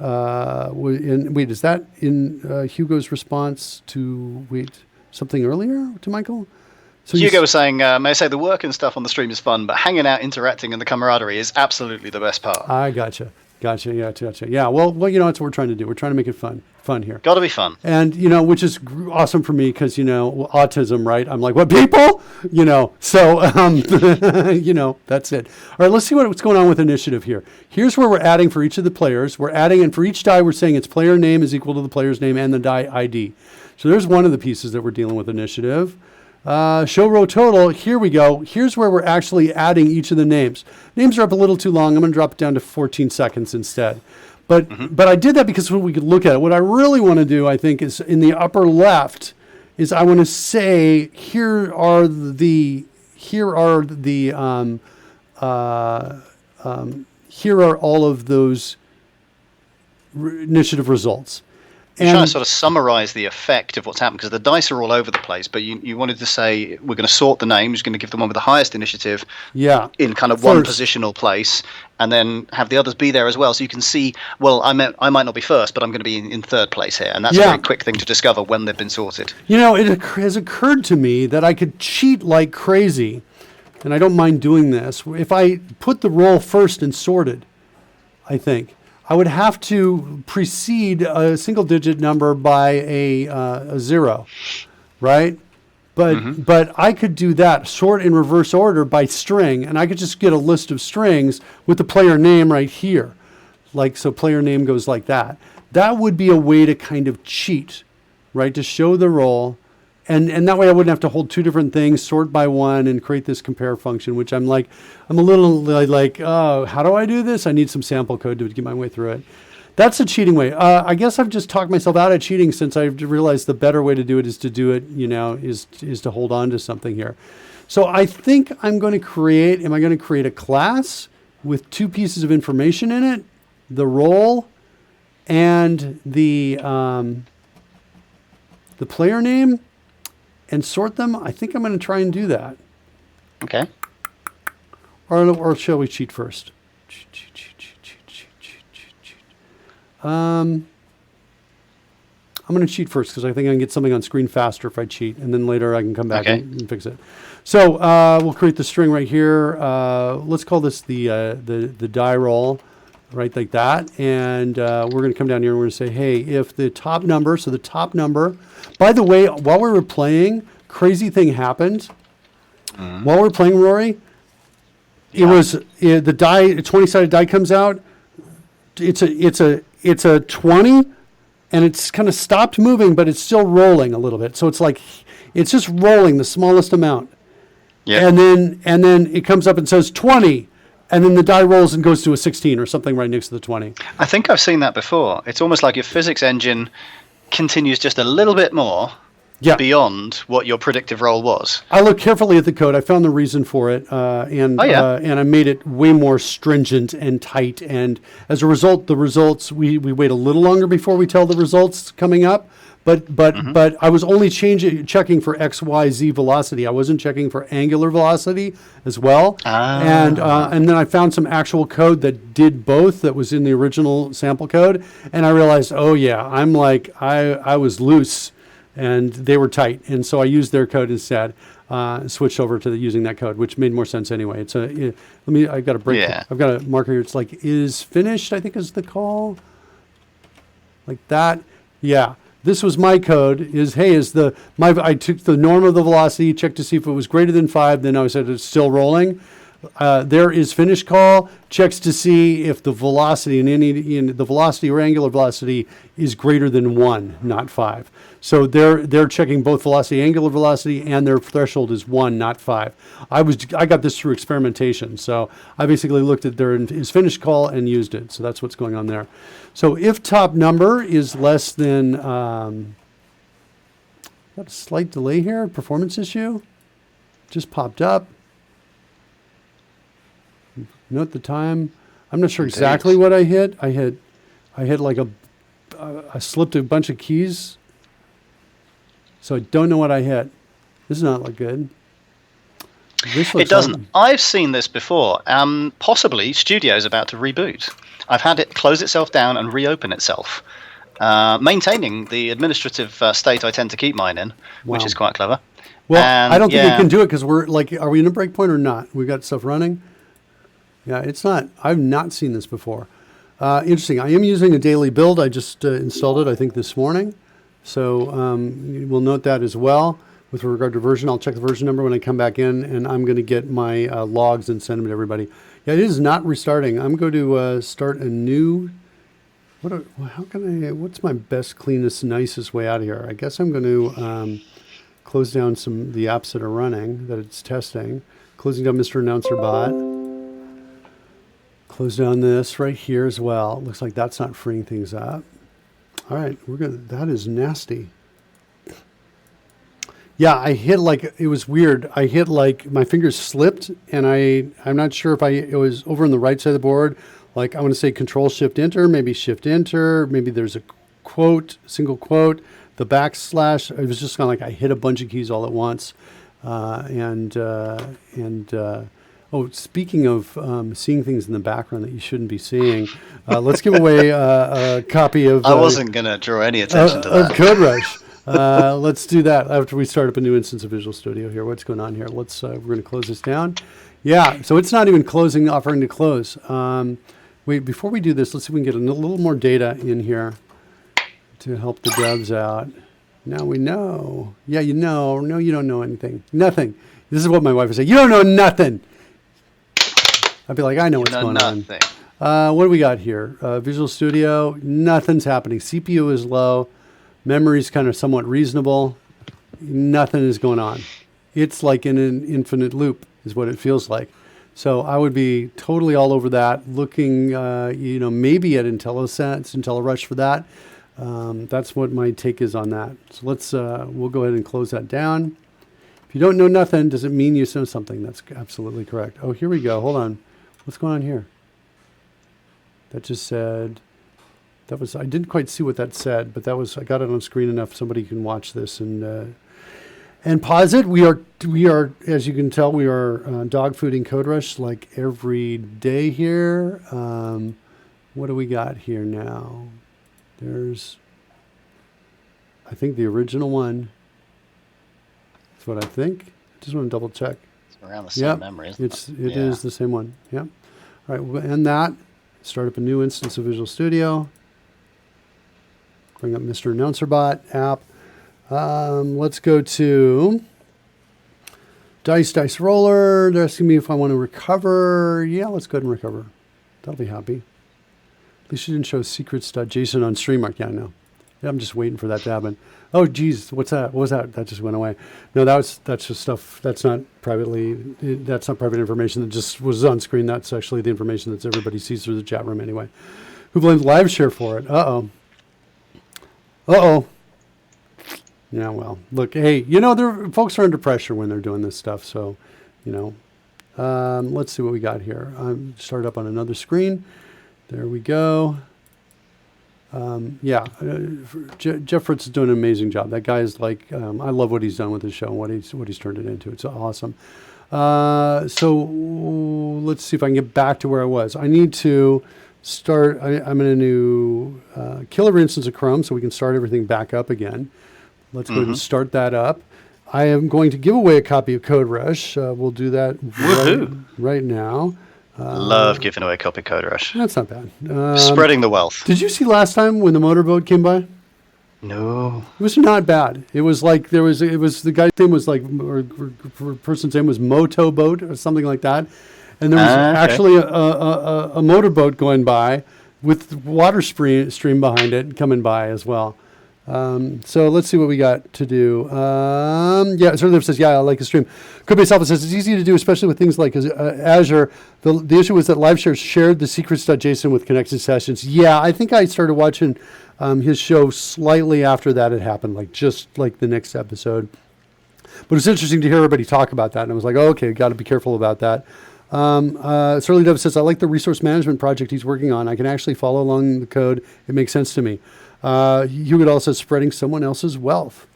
Wait, is that in Hugo's response to something earlier to Michael? So Hugo was saying, may I say the work and stuff on the stream is fun, but hanging out, interacting, and the camaraderie is absolutely the best part. I gotcha. Gotcha. Yeah. Well, that's what we're trying to do. We're trying to make it fun here. Got to be fun. And, which is awesome for me because, autism, right? I'm like, what, people? So, that's it. All right, let's see what's going on with initiative here. Here's where we're adding for each of the players. We're adding, and for each die, we're saying its player name is equal to the player's name and the die ID. So there's one of the pieces that we're dealing with initiative. Show row total, here we go. Here's where we're actually adding each of the names. Names are up a little too long. I'm going to drop it down to 14 seconds instead. But I did that because we could look at it. What I really want to do, I think, is in the upper left, is I want to say here are all of those initiative results. You're trying to sort of summarize the effect of what's happened because the dice are all over the place, but you wanted to say we're going to sort the names, you're going to give the one with the highest initiative in kind of one positional place, and then have the others be there as well. So you can see, well, I might not be first, but I'm going to be in third place here. And that's a very quick thing to discover when they've been sorted. It has occurred to me that I could cheat like crazy, and I don't mind doing this. If I put the roll first and sorted, I think I would have to precede a single-digit number by a 0, right? But I could do that, sort in reverse order by string, and I could just get a list of strings with the player name right here. So player name goes like that. That would be a way to kind of cheat, right? To show the roll. And that way I wouldn't have to hold two different things, sort by one, and create this compare function, which I'm a little like, oh, how do I do this? I need some sample code to get my way through it. That's a cheating way. I guess I've just talked myself out of cheating since I've realized the better way to do it is to do it, is to hold on to something here. So I think am I going to create a class with 2 pieces of information in it, the role and the player name, and sort them? I think I'm going to try and do that. Okay. Or shall we cheat first? I'm going to cheat first because I think I can get something on screen faster if I cheat, and then later I can come back and fix it. So we'll create the string right here. Let's call this the die roll, right, like that. And we're going to come down here and we're going to say, hey, if the top number, by the way, while we were playing, crazy thing happened. While we were playing, Rory, it was the die, a 20-sided die comes out. It's a 20, and it's kind of stopped moving, but it's still rolling a little bit. So it's just rolling the smallest amount. Yeah. And then it comes up and says 20, and then the die rolls and goes to a 16 or something right next to the 20. I think I've seen that before. It's almost like your physics engine continues just a little bit more beyond what your predictive roll was. I looked carefully at the code. I found the reason for it, and I made it way more stringent and tight. And as a result, the results, we wait a little longer before we tell the results coming up. But I was only checking for X, Y, Z velocity. I wasn't checking for angular velocity as well. And then I found some actual code that did both that was in the original sample code. And I realized, I was loose and they were tight. And so I used their code instead, switched over to using that code, which made more sense anyway. I've got a break. Yeah. I've got a marker here. It's like is finished, I think is the call. Like that. Yeah. This was my code. I took the norm of the velocity, checked to see if it was greater than 5. Then I said it's still rolling. There is finish call, checks to see if the velocity the velocity or angular velocity is greater than 1, not 5. So they're checking both velocity, angular velocity, and their threshold is 1, not 5. I got this through experimentation. So I basically looked at their is finish call and used it. So that's what's going on there. So if top number is less than, got a slight delay here, performance issue, just popped up. Note the time. I'm not sure exactly what I hit. I hit like I slipped a bunch of keys. So I don't know what I hit. This does not look good. It doesn't. I've seen this before. Possibly Studio's about to reboot. I've had it close itself down and reopen itself, maintaining the administrative state I tend to keep mine in, which is quite clever. Well, I don't think it can do it because are we in a breakpoint or not? We got stuff running. Yeah, it's not. I've not seen this before. Interesting. I am using a daily build. I just installed it, I think, this morning. So we'll note that as well. With regard to version, I'll check the version number when I come back in, and I'm going to get my logs and send them to everybody. Yeah, it is not restarting. I'm going to start a new. What's my best, cleanest, nicest way out of here? I guess I'm going to close down the apps that are running, that it's testing. Closing down Mr. Announcer Bot. Close down this right here as well. Looks like that's not freeing things up. All right, that is nasty. Yeah, I hit it was weird. I hit my fingers slipped, and I'm not sure if it was over on the right side of the board. I want to say Control Shift Enter, maybe Shift Enter, maybe there's a quote, single quote, the backslash. It was just kind of I hit a bunch of keys all at once, Oh, speaking of seeing things in the background that you shouldn't be seeing, let's give away a copy of. I wasn't going to draw any attention to that. Of CodeRushed. Let's do that after we start up a new instance of Visual Studio here. What's going on here? We're going to close this down. Yeah, so it's not even offering to close. Wait, before we do this, let's see if we can get a little more data in here to help the devs out. Now we know. Yeah, you know. No, you don't know anything. Nothing. This is what my wife would say. You don't know nothing. I'd be like, I know what's going on. What do we got here? Visual Studio, nothing's happening. CPU is low. Memory's kind of somewhat reasonable. Nothing is going on. It's like in an infinite loop is what it feels like. So I would be totally all over that, looking, maybe at IntelliSense, IntelliRush for that. That's what my take is on that. So we'll go ahead and close that down. If you don't know nothing, does it mean you know something? That's absolutely correct. Oh, here we go. Hold on. What's going on here? That just said, I didn't quite see what that said, but I got it on screen enough somebody can watch this and pause it. We are, as you can tell, we are dog fooding CodeRushed like every day here. What do we got here now? There's, I think the original one. That's what I think. Just want to double check. It's around the same memory, isn't it? It is the same one. Yeah. All right, we'll end that. Start up a new instance of Visual Studio. Bring up Mr. AnnouncerBot app. Let's go to Dice Roller. They're asking me if I want to recover. Yeah, let's go ahead and recover. That'll be happy. At least you didn't show secrets.json on StreamYard. Yeah, I know. Yeah, I'm just waiting for that to happen. Oh, geez, what's that? What was that? That just went away. No, that's just stuff. That's not private information that just was on screen. That's actually the information that everybody sees through the chat room anyway. Who blames LiveShare for it? Uh-oh. Yeah, well, look, hey, folks are under pressure when they're doing this stuff. So, let's see what we got here. Start up on another screen. There we go. Jeff Fritz is doing an amazing job. That guy is like, I love what he's done with his show and what he's turned it into. It's awesome. So let's see if I can get back to where I was. I need to start. I'm in a new killer instance of Chrome, so we can start everything back up again. Let's go ahead and start that up. I am going to give away a copy of CodeRush. We'll do that right now. Love giving away a copy of CodeRush. That's not bad. Spreading the wealth. Did you see last time when the motorboat came by? No. It was not bad. It was like the guy's name was like, or person's name was Moto Boat or something like that. And there was actually a motorboat going by with water stream behind it coming by as well. So let's see what we got to do. Sort of says, I like the stream. Codebase Alpha says it's easy to do, especially with things like Azure. The issue was that LiveShare shared the secrets.json with connected sessions. Yeah, I think I started watching his show slightly after that had happened, just like the next episode. But it's interesting to hear everybody talk about that. And I was like, okay, got to be careful about that. Surly Dove says, I like the resource management project he's working on. I can actually follow along the code. It makes sense to me. Hewitt also spreading someone else's wealth.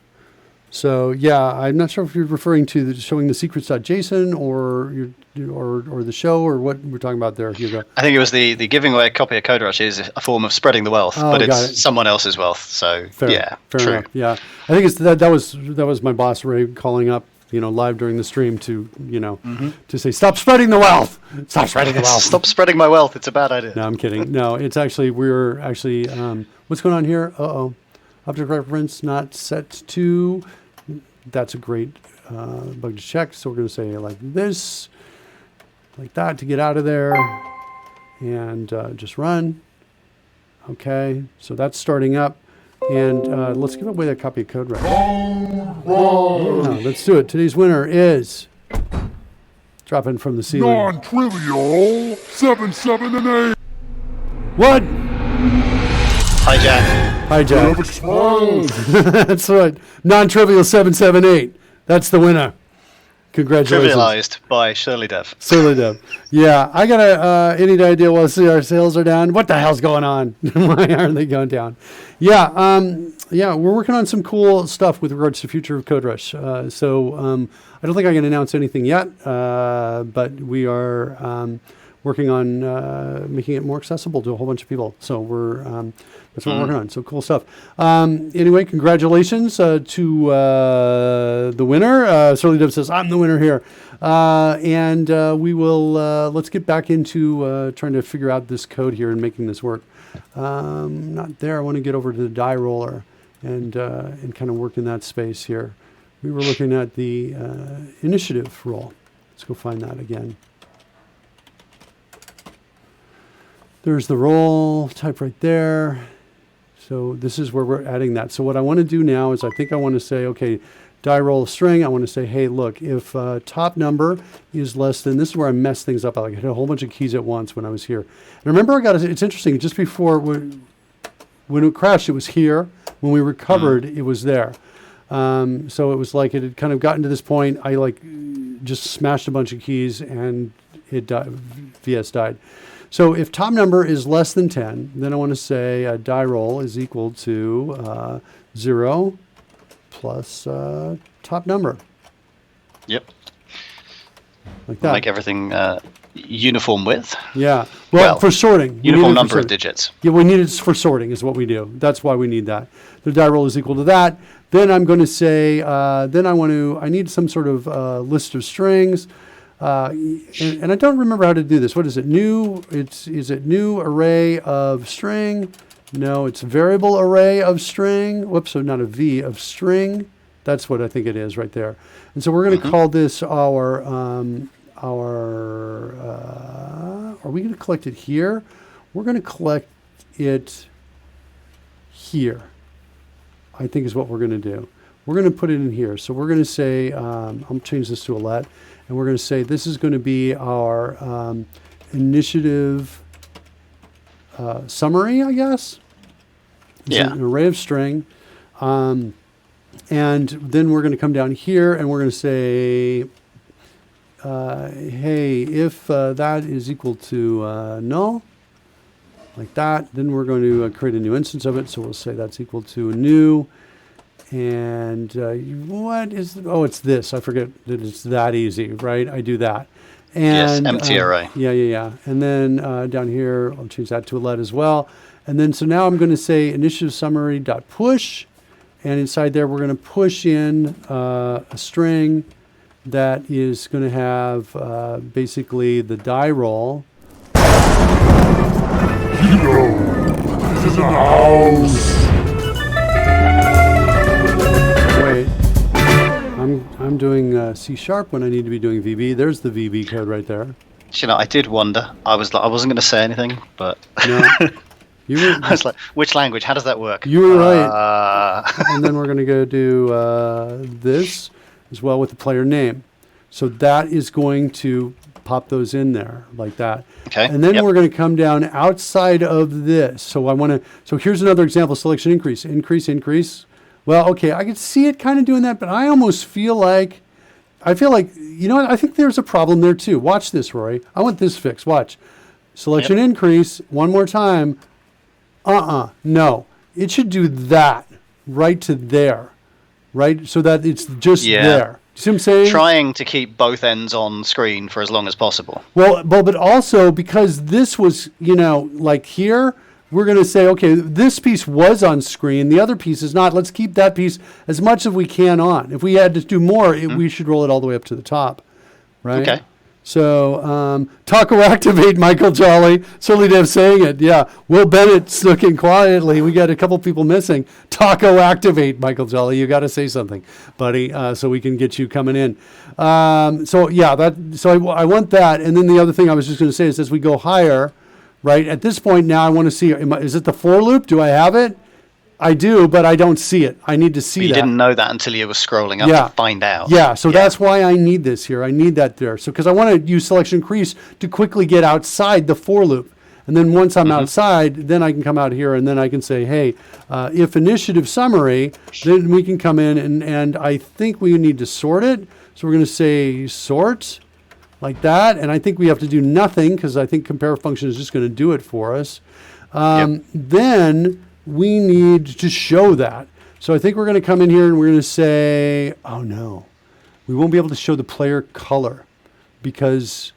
So I'm not sure if you're referring to showing the secrets.json or the show or what we're talking about there, Hugo. I think it was the giving away a copy of CodeRush is a form of spreading the wealth, but it's someone else's wealth. So fair true. Enough. Yeah, I think that was my boss Ray calling up, live during the stream to to say stop spreading the wealth. Stop spreading the wealth. Stop spreading my wealth. It's a bad idea. No, I'm kidding. No, it's actually we're actually what's going on here? Object reference not set to. That's a great bug to check. So we're going to say like this, like that to get out of there, and just run. Okay, so that's starting up, and let's give away that copy of CodeRushed. Let's do it. Today's winner is dropping from the ceiling. Non-trivial 7, 7, and 8. What? Hijack. Explode. That's right. Non-trivial 778. That's the winner. Congratulations. Trivialized by Shirley Dev. Shirley Dev. Yeah, I got any idea why our sales are down. What the hell's going on? Why aren't they going down? Yeah, we're working on some cool stuff with regards to the future of CodeRush. So I don't think I can announce anything yet, but we are working on making it more accessible to a whole bunch of people. So that's what we're working on. So cool stuff. Anyway, congratulations to the winner. Surly Dove says, I'm the winner here. And we will, let's get back into trying to figure out this code here and making this work. Not there. I want to get over to the die roller and kind of work in that space here. We were looking at the initiative role. Let's go find that again. There's the role type right there. So this is where we're adding that. So what I want to do now is I think I want to say, okay, die roll of string. I want to say, hey, look, if top number is less than, this is where I messed things up. I hit a whole bunch of keys at once when I was here. And remember, it's interesting, just before, when it crashed, it was here. When we recovered, it was there. So it was like it had kind of gotten to this point. I like just smashed a bunch of keys and it died, VS died. So if top number is less than 10, then I want to say die roll is equal to 0 plus top number. Yep. Like that. Make everything uniform width. Yeah. Well, for sorting. Uniform number of digits. Yeah, we need it for sorting is what we do. That's why we need that. The die roll is equal to that. Then I'm going to say, I need some sort of list of strings. And I don't remember how to do this. What is it? Is it new array of string? No, it's variable array of string. Whoops, so not a V, of string. That's what I think it is right there. And so we're going to call this are we going to collect it here? We're going to collect it here, I think is what we're going to do. We're going to put it in here. So we're going to say, I'll change this to a let, and we're going to say this is going to be our initiative summary, I guess. It's an array of string. And then we're going to come down here and we're going to say, hey, if that is equal to null, like that, then we're going to create a new instance of it. So we'll say that's equal to new. And what is, it's this. I forget that it's that easy, right? I do that. And, yes, empty array. Yeah. And then down here, I'll change that to a let as well. And then, so now I'm going to say initiative summary dot push. And inside there, we're going to push in a string that is going to have basically the die roll. This is a house. Wait, I'm doing C# when I need to be doing VB. There's the VB code right there. I did wonder. I wasn't going to say anything, but No. I was like, which language? How does that work? You were right. And then we're going to go do this as well with the player name. So that is going to pop those in there like that. Okay. And then we're going to come down outside of this. So here's another example, selection increase. Well, okay, I can see it kind of doing that, but I almost feel like, you know what? I think there's a problem there too. Watch this, Rory. I want this fixed. Watch. Selection increase, one more time. No. It should do that right to there, right? So that it's just there. See what I'm saying? Trying to keep both ends on screen for as long as possible. Well, but also because this was, like here, we're going to say, okay, this piece was on screen. The other piece is not. Let's keep that piece as much as we can on. If we had to do more, we should roll it all the way up to the top, right? Okay. So, taco activate, Michael Jolly. Certainly Dev saying it. Yeah. Will Bennett's looking quietly. We got a couple people missing. Taco activate, Michael Jolly. You got to say something, buddy, so we can get you coming in. I want that. And then the other thing I was just going to say is as we go higher, right, at this point now I want to see, is it the for loop? Do I have it? I do, but I don't see it. I need to see that. You didn't know that until you were scrolling up to find out. Yeah, so that's why I need this here. I need that there. So because I want to use selection increase to quickly get outside the for loop. And then once I'm outside, then I can come out here and then I can say, hey, if initiative summary, then we can come in and I think we need to sort it. So we're going to say sort like that. And I think we have to do nothing because I think compare function is just going to do it for us. Then we need to show that. So I think we're going to come in here and we're going to say, oh no, we won't be able to show the player color because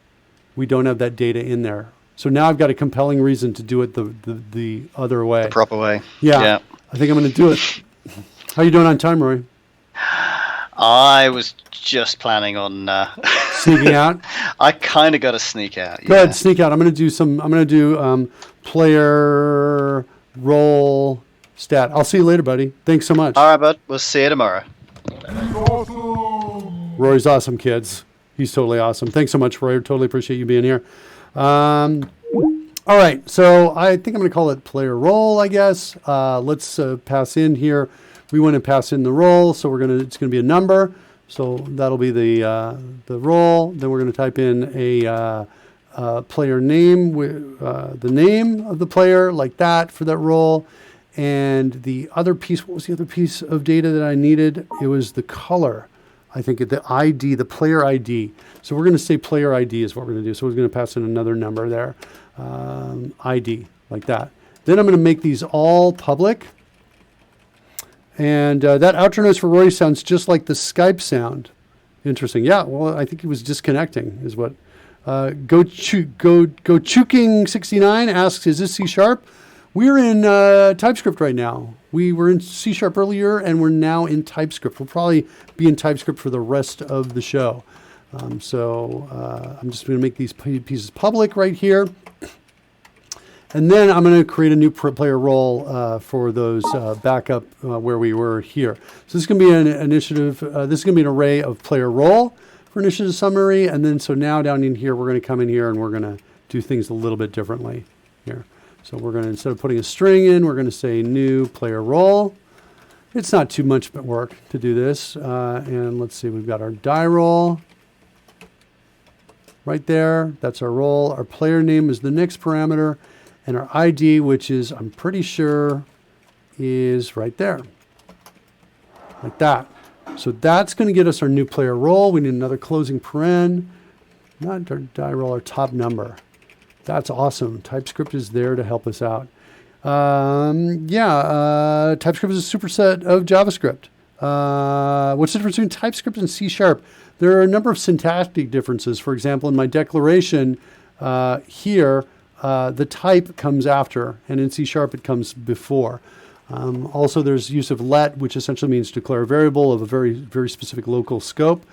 we don't have that data in there. So now I've got a compelling reason to do it the other way. The proper way. Yeah. I think I'm going to do it. How you doing on time, Rory? I was just planning on sneaking out. I kind of got to sneak out. Go ahead, sneak out. I'm going to do player roll stat. I'll see you later, buddy. Thanks so much. All right, bud. We'll see you tomorrow. Rory's awesome, kids. He's totally awesome. Thanks so much, Rory. Totally appreciate you being here. All right, so I think I'm going to call it player role, I guess. Let's pass in here. We want to pass in the role, so it's going to be a number. So that'll be the role. Then we're going to type in a player name, the name of the player, like that for that role. And the other piece, what was the other piece of data that I needed? It was the color. I think the ID, the player ID. So we're going to say player ID is what we're going to do. So we're going to pass in another number there, ID, like that. Then I'm going to make these all public. And that outro noise for Rory sounds just like the Skype sound. Interesting. Yeah, well, I think he was disconnecting is what. Chuking69 asks, is this C#? We're in TypeScript right now. We were in C# earlier, and we're now in TypeScript. We'll probably be in TypeScript for the rest of the show. So I'm just going to make these pieces public right here. And then I'm going to create a new player role for those backup where we were here. So this is going to be an initiative. This is going to be an array of player role for initiative summary. And then so now down in here, we're going to come in here and we're going to do things a little bit differently here. So we're going to, instead of putting a string in, we're going to say new player role. It's not too much work to do this. And let's see, we've got our die role right there. That's our role. Our player name is the next parameter. And our ID, which is, I'm pretty sure, is right there. Like that. So that's going to get us our new player role. We need another closing paren. Not our die role, our top number. That's awesome. TypeScript is there to help us out. TypeScript is a superset of JavaScript. What's the difference between TypeScript and C#? There are a number of syntactic differences. For example, in my declaration here, the type comes after, and in C# it comes before. Also, there's use of let, which essentially means declare a variable of a very, very specific local scope.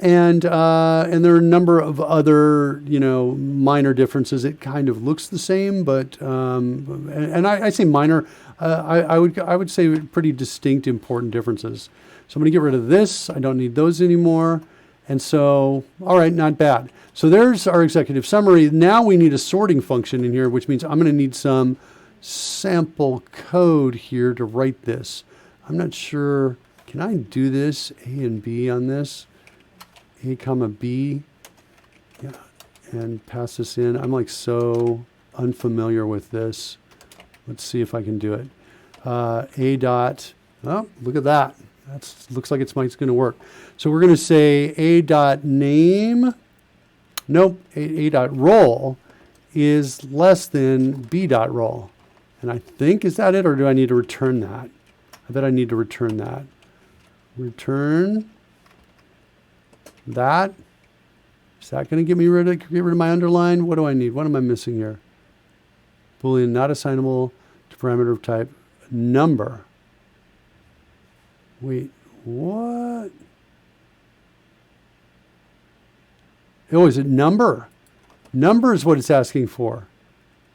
And there are a number of other, minor differences. It kind of looks the same, but and I say minor. I would say pretty distinct, important differences. So I'm going to get rid of this. I don't need those anymore. And so, all right, not bad. So there's our executive summary. Now we need a sorting function in here, which means I'm going to need some sample code here to write this. I'm not sure. Can I do this A and B on this? A comma B. Yeah, and pass this in. I'm like so unfamiliar with this. Let's see if I can do it. A dot. Oh, look at that. That looks like it's going to work. So we're going to say A dot name. Nope. A dot role is less than B dot role. And I think, is that it, or do I need to return that? I bet I need to return that. Return that. Is that going to get rid of my underline? What do I need? What am I missing here? Boolean not assignable to parameter of type number. Wait, what? Oh, is it number? Number is what it's asking for.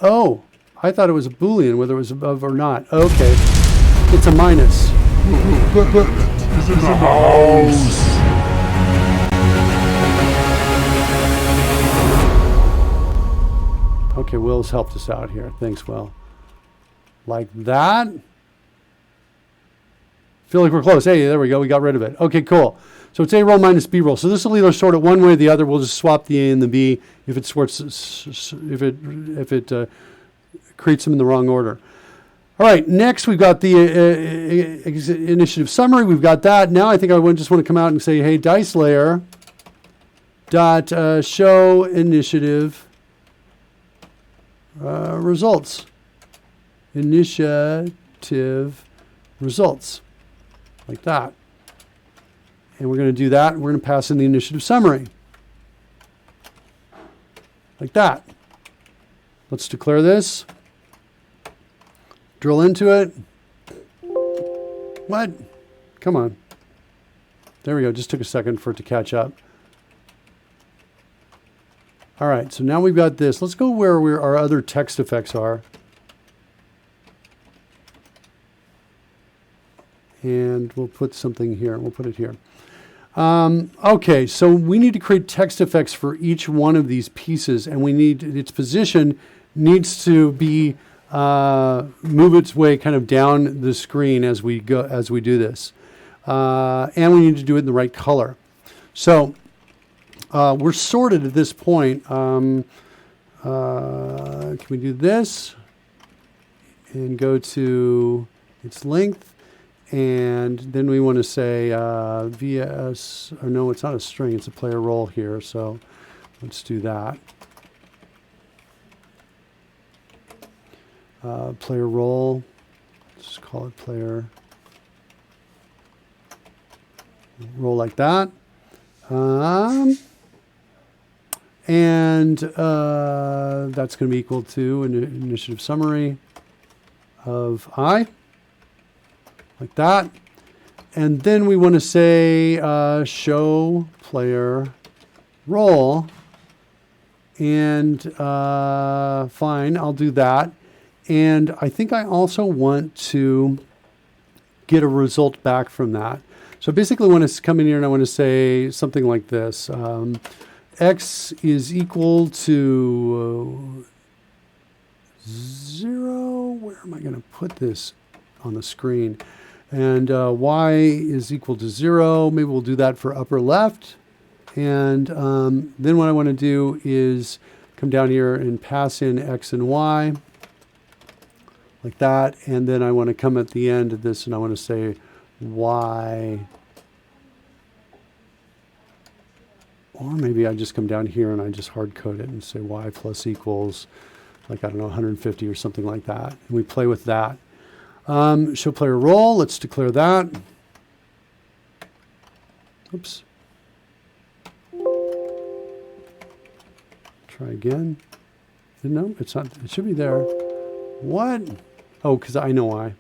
Oh, I thought it was a Boolean, whether it was above or not. Okay, it's a minus. It's in the house. Okay, Will's helped us out here. Thanks, Will. Like that. Feel like we're close. Hey, there we go. We got rid of it. Okay, cool. So it's A roll minus B roll. So this will either sort it one way or the other. We'll just swap the A and the B if it creates them in the wrong order. All right. Next, we've got the initiative summary. We've got that. Now I think I just want to come out and say, hey, dice layer dot show initiative results. Initiative results. Like that. And we're going to do that. We're going to pass in the initiative summary. Like that. Let's declare this. Drill into it. What? Come on. There we go. Just took a second for it to catch up. All right. So now we've got this. Let's go where our other text effects are. And we'll put something here. We'll put it here. Okay, so we need to create text effects for each one of these pieces, and we need its position needs to be move its way kind of down the screen as we do this, and we need to do it in the right color. So we're sorted at this point. Can we do this and go to its length? And then we want to say VS, or no, it's not a string, it's a player role here. So let's do that. Player role, let's call it player role like that. And that's going to be equal to an initiative summary of I. Like that. And then we want to say show player role. And fine, I'll do that. And I think I also want to get a result back from that. So basically I want to come in here and I want to say something like this. X is equal to 0. Where am I going to put this on the screen? And y is equal to 0. Maybe we'll do that for upper left. And then what I want to do is come down here and pass in x and y like that. And then I want to come at the end of this and I want to say y. Or maybe I just come down here and I just hard code it and say y plus equals, like, I don't know, 150 or something like that. And we play with that. Show player role, let's declare that. Oops. Try again. No, it's not, it should be there. What? Oh, because I know why.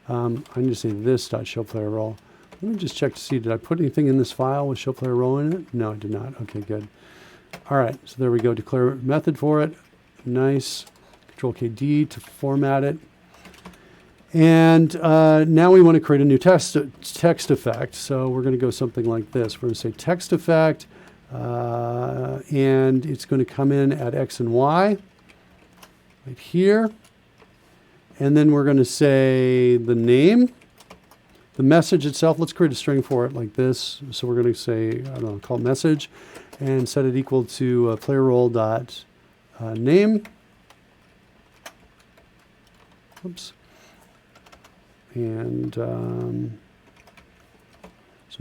I'm going to say this dot show player role. Let me just check to see, did I put anything in this file with show player role in it? No, I did not. Okay, good. All right, so there we go. Declare a method for it. Nice. Control KD to format it. And now we want to create a new text effect. So we're going to go something like this. We're going to say text effect, and it's going to come in at X and Y right here. And then we're going to say the name. The message itself, let's create a string for it like this. So we're going to say, I don't know, call it message, and set it equal to player role dot name. Oops. And so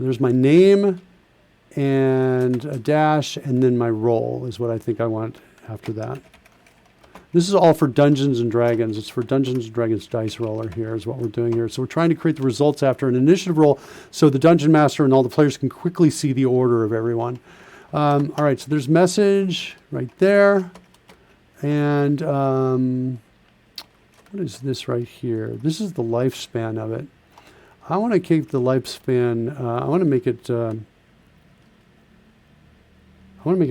there's my name and a dash, and then my role is what I think I want after that. This is all for Dungeons and Dragons. It's for Dungeons and Dragons dice roller here is what we're doing here. So we're trying to create the results after an initiative roll so the Dungeon Master and all the players can quickly see the order of everyone. All right, so there's message right there. And what is this right here? This is the lifespan of it. I want to keep the lifespan, I want to make it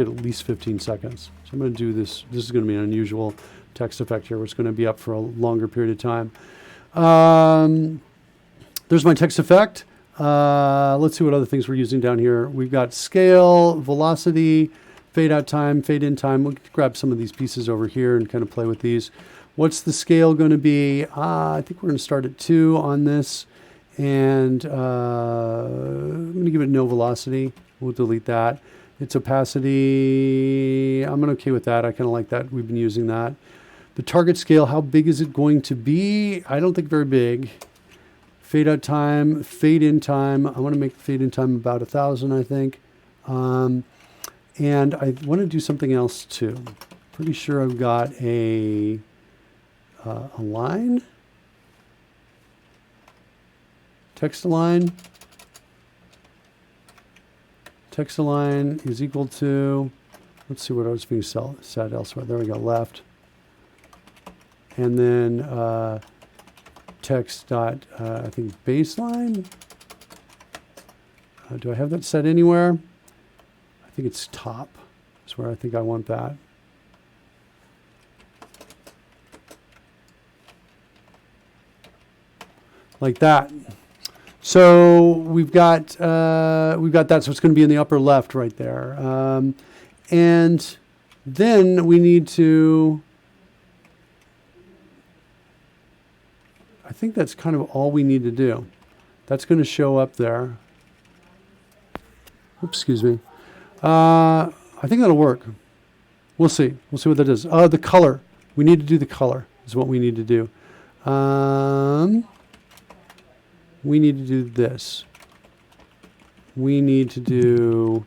at least 15 seconds. So I'm going to do this. This is going to be an unusual text effect here, where it's going to be up for a longer period of time. There's my text effect. Let's see what other things we're using down here. We've got scale, velocity, fade out time, fade in time. We'll grab some of these pieces over here and kind of play with these. What's the scale going to be? I think we're going to start at 2 on this. And I'm going to give it no velocity. We'll delete that. Its opacity, I'm okay with that. I kind of like that. We've been using that. The target scale, how big is it going to be? I don't think very big. Fade out time, fade in time. I want to make the fade in time about 1,000, I think. And I want to do something else too. Pretty sure I've got a line. Text align. Text align is equal to, let's see what was being said elsewhere. There we go, left. And then text dot, I think baseline. Do I have that set anywhere? I think it's top is where I think I want that. Like that. So we've got that. So it's going to be in the upper left right there. And then we need to, I think that's kind of all we need to do. That's going to show up there. Oops, excuse me. I think that'll work. We'll see. We'll see what that is. The color. We need to do the color is what we need to do. We need to do this. We need to do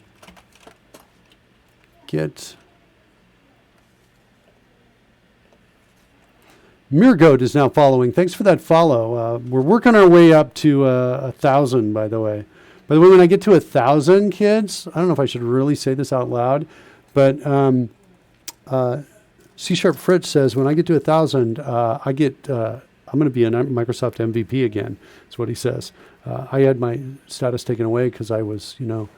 get. Mirgoat is now following. Thanks for that follow. We're working our way up to 1,000, by the way. By the way, when I get to 1,000 kids, I don't know if I should really say this out loud, but C# Fritz says when I get to 1,000, I get. I'm going to be a Microsoft MVP again. That's what he says. I had my status taken away because I was, not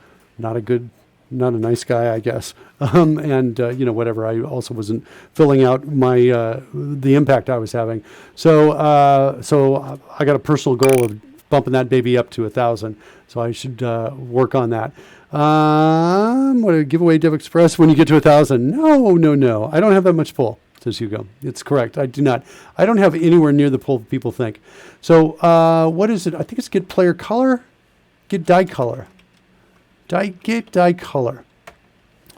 a nice guy, I guess. Whatever. I also wasn't filling out my the impact I was having. So I got a personal goal of bumping that baby up to 1,000. So I should work on that. What a giveaway Dev Express when you get to 1,000. No. I don't have that much pull, says Hugo. It's correct. I do not. I don't have anywhere near the pull people think. So what is it? I think it's get player color, get die color. Get die color.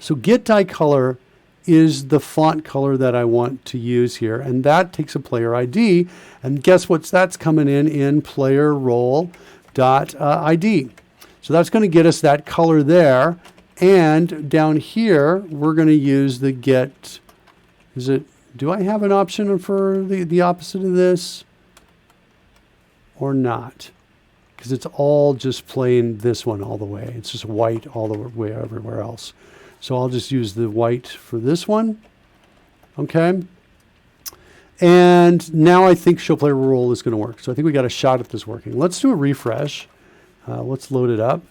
So get die color is the font color that I want to use here. And that takes a player ID. And guess what? That's coming in player role dot ID. So that's going to get us that color there. And down here, we're going to use the get. Do I have an option for the opposite of this or not? Because it's all just plain this one all the way. It's just white all the way everywhere else. So I'll just use the white for this one. Okay. And now I think show player role is going to work. So I think we got a shot at this working. Let's do a refresh. Let's load it up.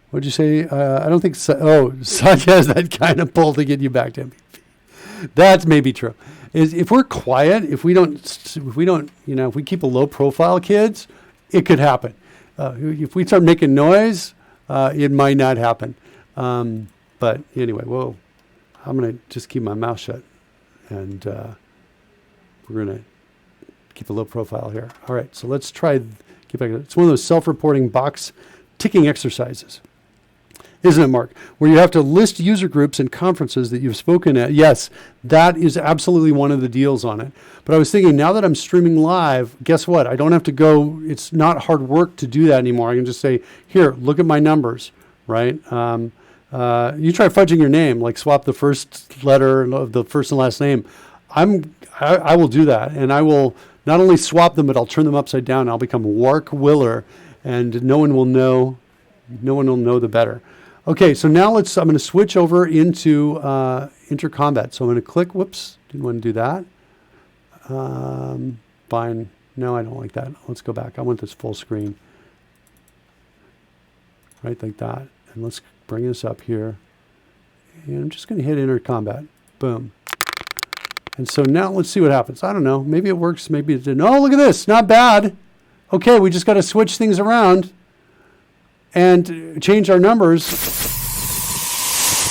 What'd you say? I don't think so. Satya has that kind of pull to get you back to MVP. That's maybe true. If we're quiet, if we keep a low profile, kids, it could happen. If we start making noise, it might not happen. But anyway, I'm going to just keep my mouth shut, and we're going to keep a low profile here. All right, so let's try. Get back. It's one of those self-reporting box ticking exercises. Isn't it, Mark? Where you have to list user groups and conferences that you've spoken at. Yes, that is absolutely one of the deals on it. But I was thinking, now that I'm streaming live, guess what? I don't have to go. It's not hard work to do that anymore. I can just say, here, look at my numbers, right? You try fudging your name, like swap the first letter of the first and last name. I will do that, and I will not only swap them, but I'll turn them upside down. I'll become Wark Willer, and no one will know the better. Okay, so now I'm going to switch over into intercombat. So I'm going to click, whoops, didn't want to do that. Fine, no, I don't like that. Let's go back. I want this full screen. Right, like that. And let's bring this up here. And I'm just going to hit intercombat. Boom. And so now let's see what happens. I don't know. Maybe it works. Maybe it didn't. Oh, look at this. Not bad. Okay, we just got to switch things around and change our numbers.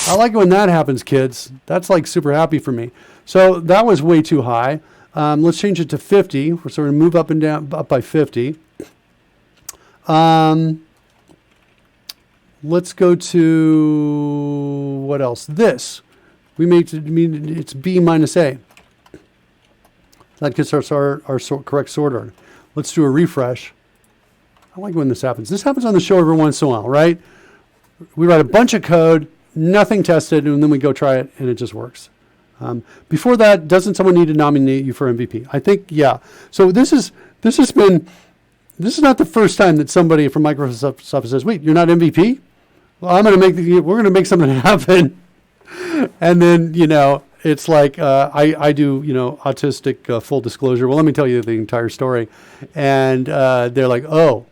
I like it when that happens, kids. That's like super happy for me. So that was way too high. Let's change it to 50. We're sort of move up and down, up by 50. Let's go to what else? This. It's B minus A. That gets our correct sort order. Let's do a refresh. I like when this happens. This happens on the show every once in a while, right? We write a bunch of code, nothing tested, and then we go try it, and it just works. Before that, doesn't someone need to nominate you for MVP? I think, yeah. So this is not the first time that somebody from Microsoft says, "Wait, you're not MVP?" Well, we're going to make something happen, and then it's like I do autistic full disclosure. Well, let me tell you the entire story, and they're like, "Oh,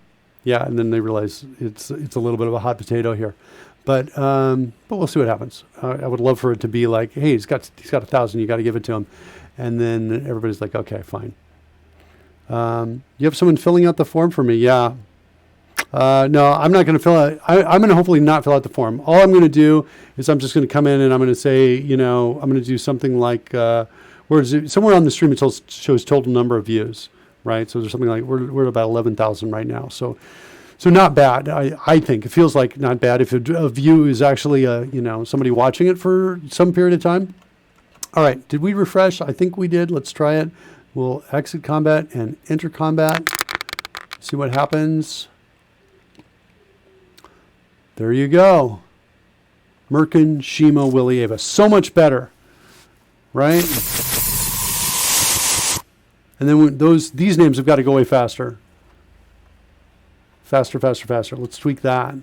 yeah," and then they realize it's a little bit of a hot potato here. But we'll see what happens. I would love for it to be like, hey, he's got 1,000. You got to give it to him, and then everybody's like, okay, fine. You have someone filling out the form for me? Yeah. No, I'm not going to fill out. I'm going to hopefully not fill out the form. All I'm going to do is I'm just going to come in and I'm going to say, I'm going to do something like, where is it? Somewhere on the stream it shows total number of views, right? So there's something like, we're at about 11,000 right now. So not bad. I think it feels like not bad if a view is actually somebody watching it for some period of time. All right, did we refresh? I think we did. Let's try it. We'll exit combat and enter combat. See what happens. There you go. Merkin, Shima, Willie, Ava. So much better, right? And then these names have got to go away faster. Faster. Let's tweak that.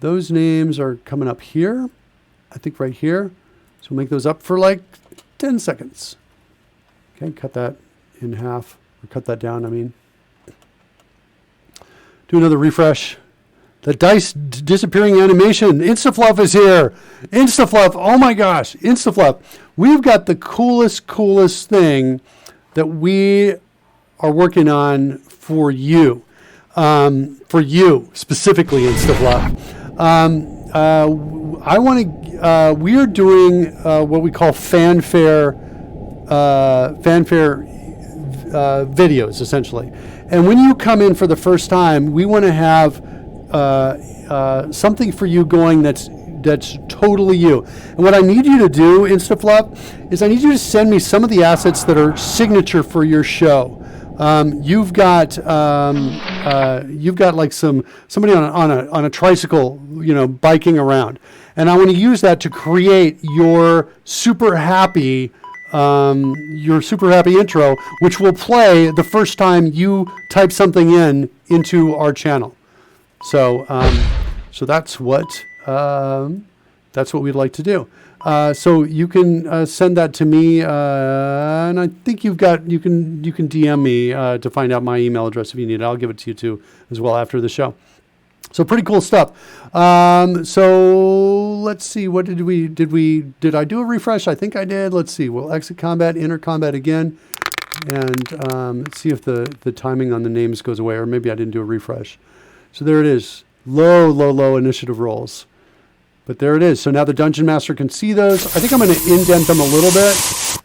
Those names are coming up here. I think right here. So we'll make those up for like 10 seconds. Okay, cut that in half. Or cut that down, I mean. Do another refresh. The dice disappearing animation. Instafluff is here. Instafluff. Oh my gosh. Instafluff. We've got the coolest thing that we are working on for you. For you specifically, Instafluff. We are doing what we call fanfare videos, essentially. And when you come in for the first time, we want to have something for you going that's totally you. And what I need you to do, Instafluff, is I need you to send me some of the assets that are signature for your show. You've got like somebody on a tricycle, biking around, and I want to use that to create your super happy intro, which will play the first time you type something into our channel. So that's what we'd like to do. So you can send that to me, and I think you can DM me to find out my email address if you need it. I'll give it to you too as well after the show. So pretty cool stuff. So let's see. What did I do a refresh? I think I did. Let's see. We'll exit combat, enter combat again, and see if the timing on the names goes away, or maybe I didn't do a refresh. So there it is. Low initiative rolls. But there it is. So now the Dungeon Master can see those. I think I'm going to indent them a little bit,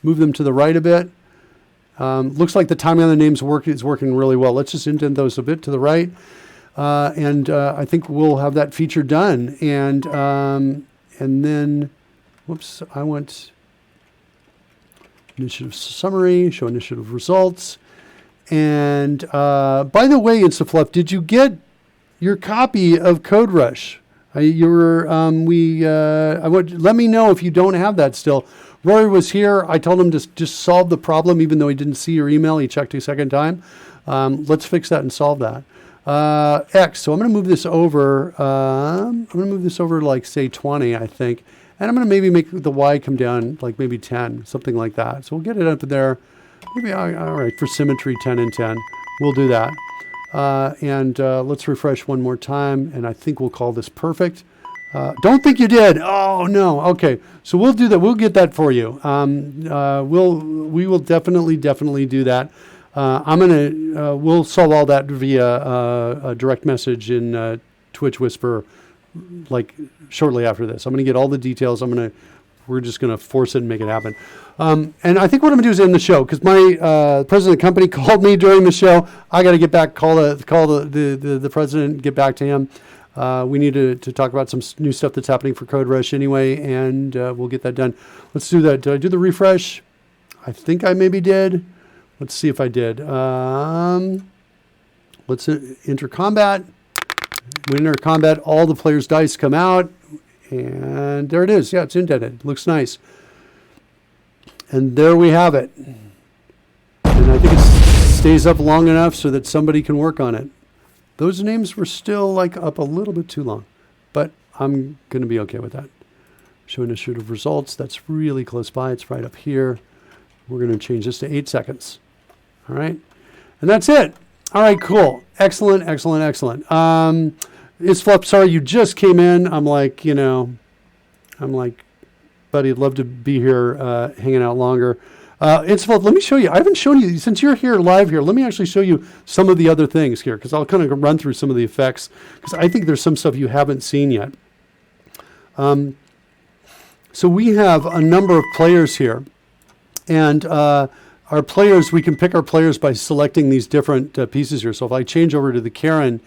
move them to the right a bit. Looks like the timing on the names is working really well. Let's just indent those a bit to the right. And I think we'll have that feature done. And then, whoops, I want initiative summary, show initiative results. And by the way, Instafluff, did you get your copy of CodeRushed? Let me know if you don't have that still. Rory was here. I told him to just solve the problem, even though he didn't see your email. He checked a second time. Let's fix that and solve that. X. So I'm going to move this over. Like say 20, I think, and I'm going to maybe make the Y come down like maybe 10, something like that. So we'll get it up there. Maybe all right for symmetry, 10 and 10. We'll do that. And let's refresh one more time, and I think we'll call this perfect. Don't think you did. Oh no. Okay, so we'll do that. We'll get that for you. We will definitely do that. We'll solve all that via a direct message in Twitch Whisper, like shortly after this. I'm gonna get all the details. We're just gonna force it and make it happen. And I think what I'm gonna do is end the show because my president of the company called me during the show. I got to get back, call the president, get back to him. We need to talk about some new stuff that's happening for CodeRushed anyway, and we'll get that done. Let's do that. Did I do the refresh? I think I maybe did. Let's see if I did. Let's enter combat. We enter combat. All the players' dice come out. And there it is. Yeah, it's indented. Looks nice. And there we have it. And I think it stays up long enough so that somebody can work on it. Those names were still like up a little bit too long, but I'm going to be okay with that. Show initiative results. That's really close by. It's right up here. We're going to change this to 8 seconds. All right. And that's it. All right, cool. Excellent. It's Fluff. Sorry, you just came in. I'm like, buddy, I'd love to be here hanging out longer. Inceval, let me show you. I haven't shown you, since you're here live here, let me actually show you some of the other things here, because I'll kind of run through some of the effects, because I think there's some stuff you haven't seen yet. So we have a number of players here, and our players, we can pick our players by selecting these different pieces here. So if I change over to the Karen's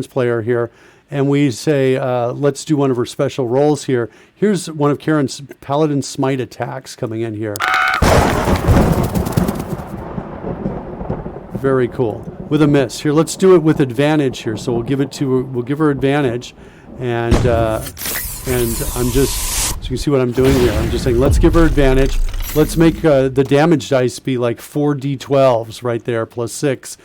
player here, and we say, let's do one of her special rolls here. Here's one of Karen's Paladin Smite attacks coming in here. Very cool. With a miss. Here, let's do it with advantage here. So we'll give her advantage, and I'm just, so you can see what I'm doing here. I'm just saying, let's give her advantage. Let's make the damage dice be like 4d12s right there, plus 6.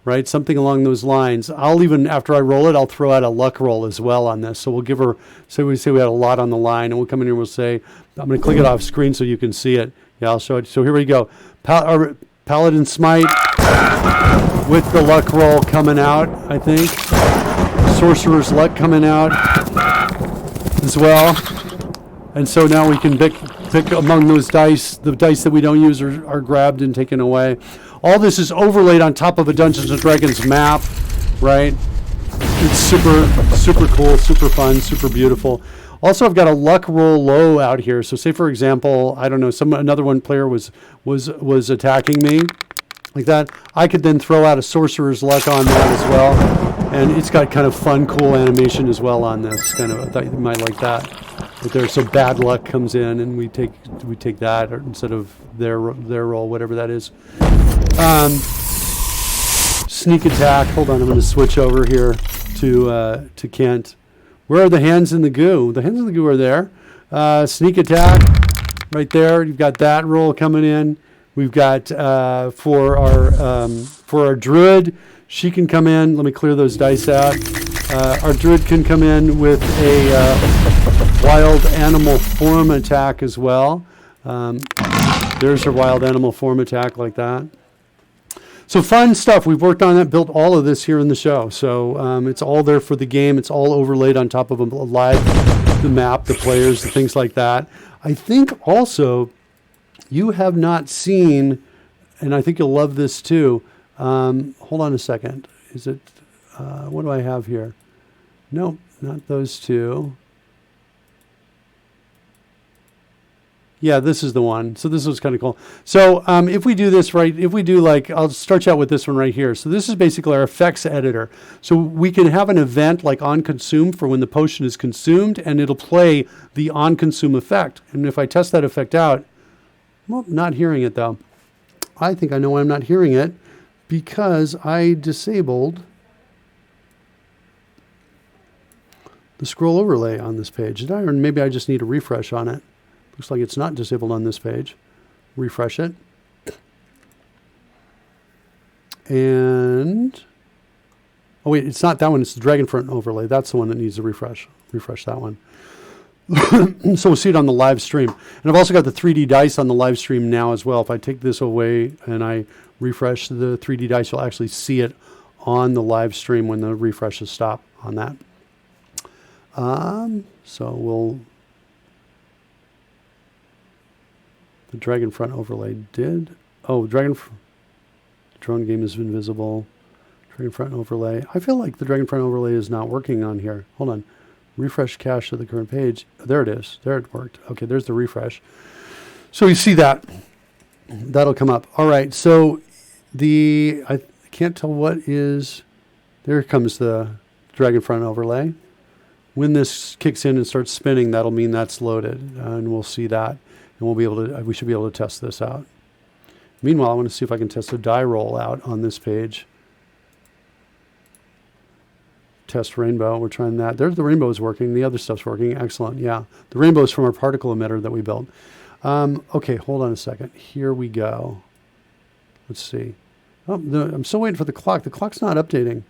Right, something along those lines. I'll even, after I roll it, I'll throw out a luck roll as well on this. So we'll give her, say we had a lot on the line, and we'll come in here and we'll say, I'm going to click it off screen so you can see it. Yeah, I'll show it. So here we go. Paladin Smite with the luck roll coming out, I think. Sorcerer's Luck coming out as well. And so now we can pick among those dice. The dice that we don't use are grabbed and taken away. All this is overlaid on top of a Dungeons & Dragons map, right? It's super cool, super fun, super beautiful. Also, I've got a luck roll low out here. So say, for example, I don't know, another one player was attacking me like that. I could then throw out a Sorcerer's Luck on that as well. And it's got kind of fun, cool animation as well on this. Kind of, I thought you might like that. But there, so bad luck comes in, and we take that instead of their roll, whatever that is. Sneak attack. Hold on, I'm going to switch over here to Kent. Where are the hands in the goo? The hands in the goo are there. Sneak attack, right there. You've got that roll coming in. We've got for our druid, she can come in. Let me clear those dice out. Our druid can come in with a wild animal form attack as well. There's her wild animal form attack like that. So fun stuff. We've worked on that, built all of this here in the show. So it's all there for the game. It's all overlaid on top of the map, the players, the things like that. I think also you have not seen, and I think you'll love this too. Hold on a second. Is it, what do I have here? Nope, not those two. Yeah, this is the one. So this was kind of cool. So if we do this right, I'll start you out with this one right here. So this is basically our effects editor. So we can have an event like on consume for when the potion is consumed, and it'll play the on consume effect. And if I test that effect out, well, not hearing it though. I think I know why I'm not hearing it, because I disabled the scroll overlay on this page. Did I? Or maybe I just need a refresh on it. Looks like it's not disabled on this page. Refresh it. And, oh wait, it's not that one. It's the Dragonfront overlay. That's the one that needs a refresh. Refresh that one. So we'll see it on the live stream. And I've also got the 3D dice on the live stream now as well. If I take this away and I refresh the 3D dice, you'll actually see it on the live stream when the refreshes stop on that. So we'll... The Dragonfront overlay did. Oh, drone game is invisible. Dragonfront overlay. I feel like the Dragonfront overlay is not working on here. Hold on. Refresh cache of the current page. There it is. There it worked. Okay, there's the refresh. So you see that. That'll come up. All right. So I can't tell what is. There comes the Dragonfront overlay. When this kicks in and starts spinning, that'll mean that's loaded, and we'll see that. And we should be able to test this out. Meanwhile, I want to see if I can test a die roll out on this page. Test rainbow. We're trying that. There's the rainbow is working. The other stuff's working. Excellent. Yeah. The rainbow is from our particle emitter that we built. Okay, hold on a second. Here we go. Let's see. Oh, I'm still waiting for the clock. The clock's not updating.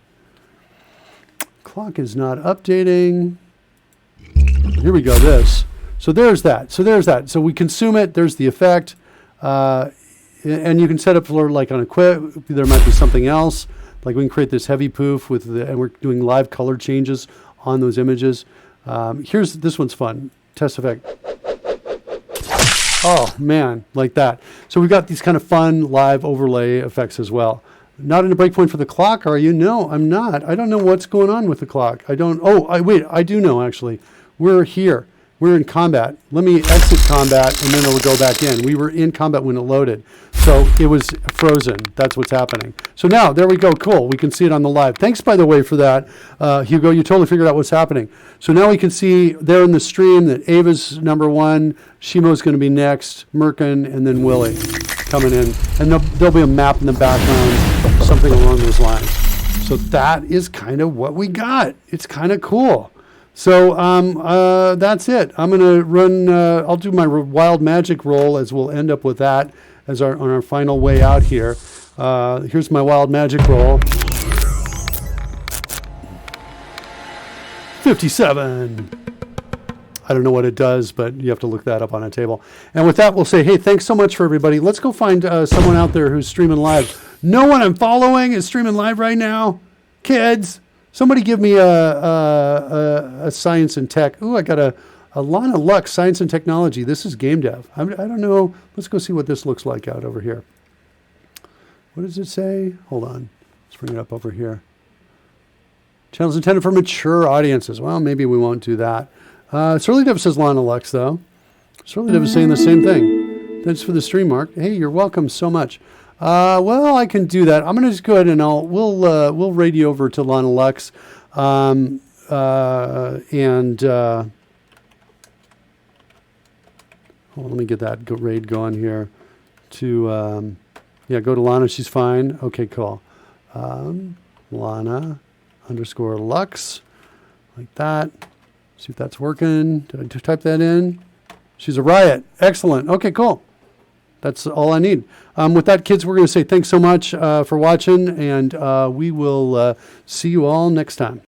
Clock is not updating. Here we go. This. So there's that. So we consume it. There's the effect. And you can set up for like on equip. There might be something else. Like we can create this heavy poof and we're doing live color changes on those images. This one's fun. Test effect. Oh man, like that. So we've got these kind of fun live overlay effects as well. Not in a breakpoint for the clock, are you? No, I'm not. I don't know what's going on with the clock. I don't. Oh, wait. I do know actually. We're here. We're in combat. Let me exit combat and then it'll go back in. We were in combat when it loaded. So it was frozen. That's what's happening. So now, there we go. Cool. We can see it on the live. Thanks, by the way, for that, Hugo. You totally figured out what's happening. So now we can see there in the stream that Ava's number one, Shimo's going to be next, Merkin, and then Willie coming in. And there'll be a map in the background, something along those lines. So that is kind of what we got. It's kind of cool. So that's it. I'm going to run, I'll do my wild magic roll as we'll end up with that as on our final way out here. Here's my wild magic roll. 57. I don't know what it does, but you have to look that up on a table. And with that, we'll say, hey, thanks so much for everybody. Let's go find someone out there who's streaming live. No one I'm following is streaming live right now. Kids. Somebody give me a science and tech. Ooh, I got a Lana Lux science and technology. This is game dev. I don't know. Let's go see what this looks like out over here. What does it say? Hold on. Let's bring it up over here. Channels intended for mature audiences. Well, maybe we won't do that. Surly Dev says Lana Lux, though. Surly Dev is saying the same thing. Thanks for the stream, Mark. Hey, you're welcome so much. Well, I can do that. I'm going to just go ahead and we'll raid you over to Lana Lux, and let me get that raid going here. To go to Lana. She's fine. Okay, cool. Lana _Lux, like that. See if that's working. Did I type that in? She's a riot. Excellent. Okay, cool. That's all I need. With that, kids, we're going to say thanks so much for watching, and we will see you all next time.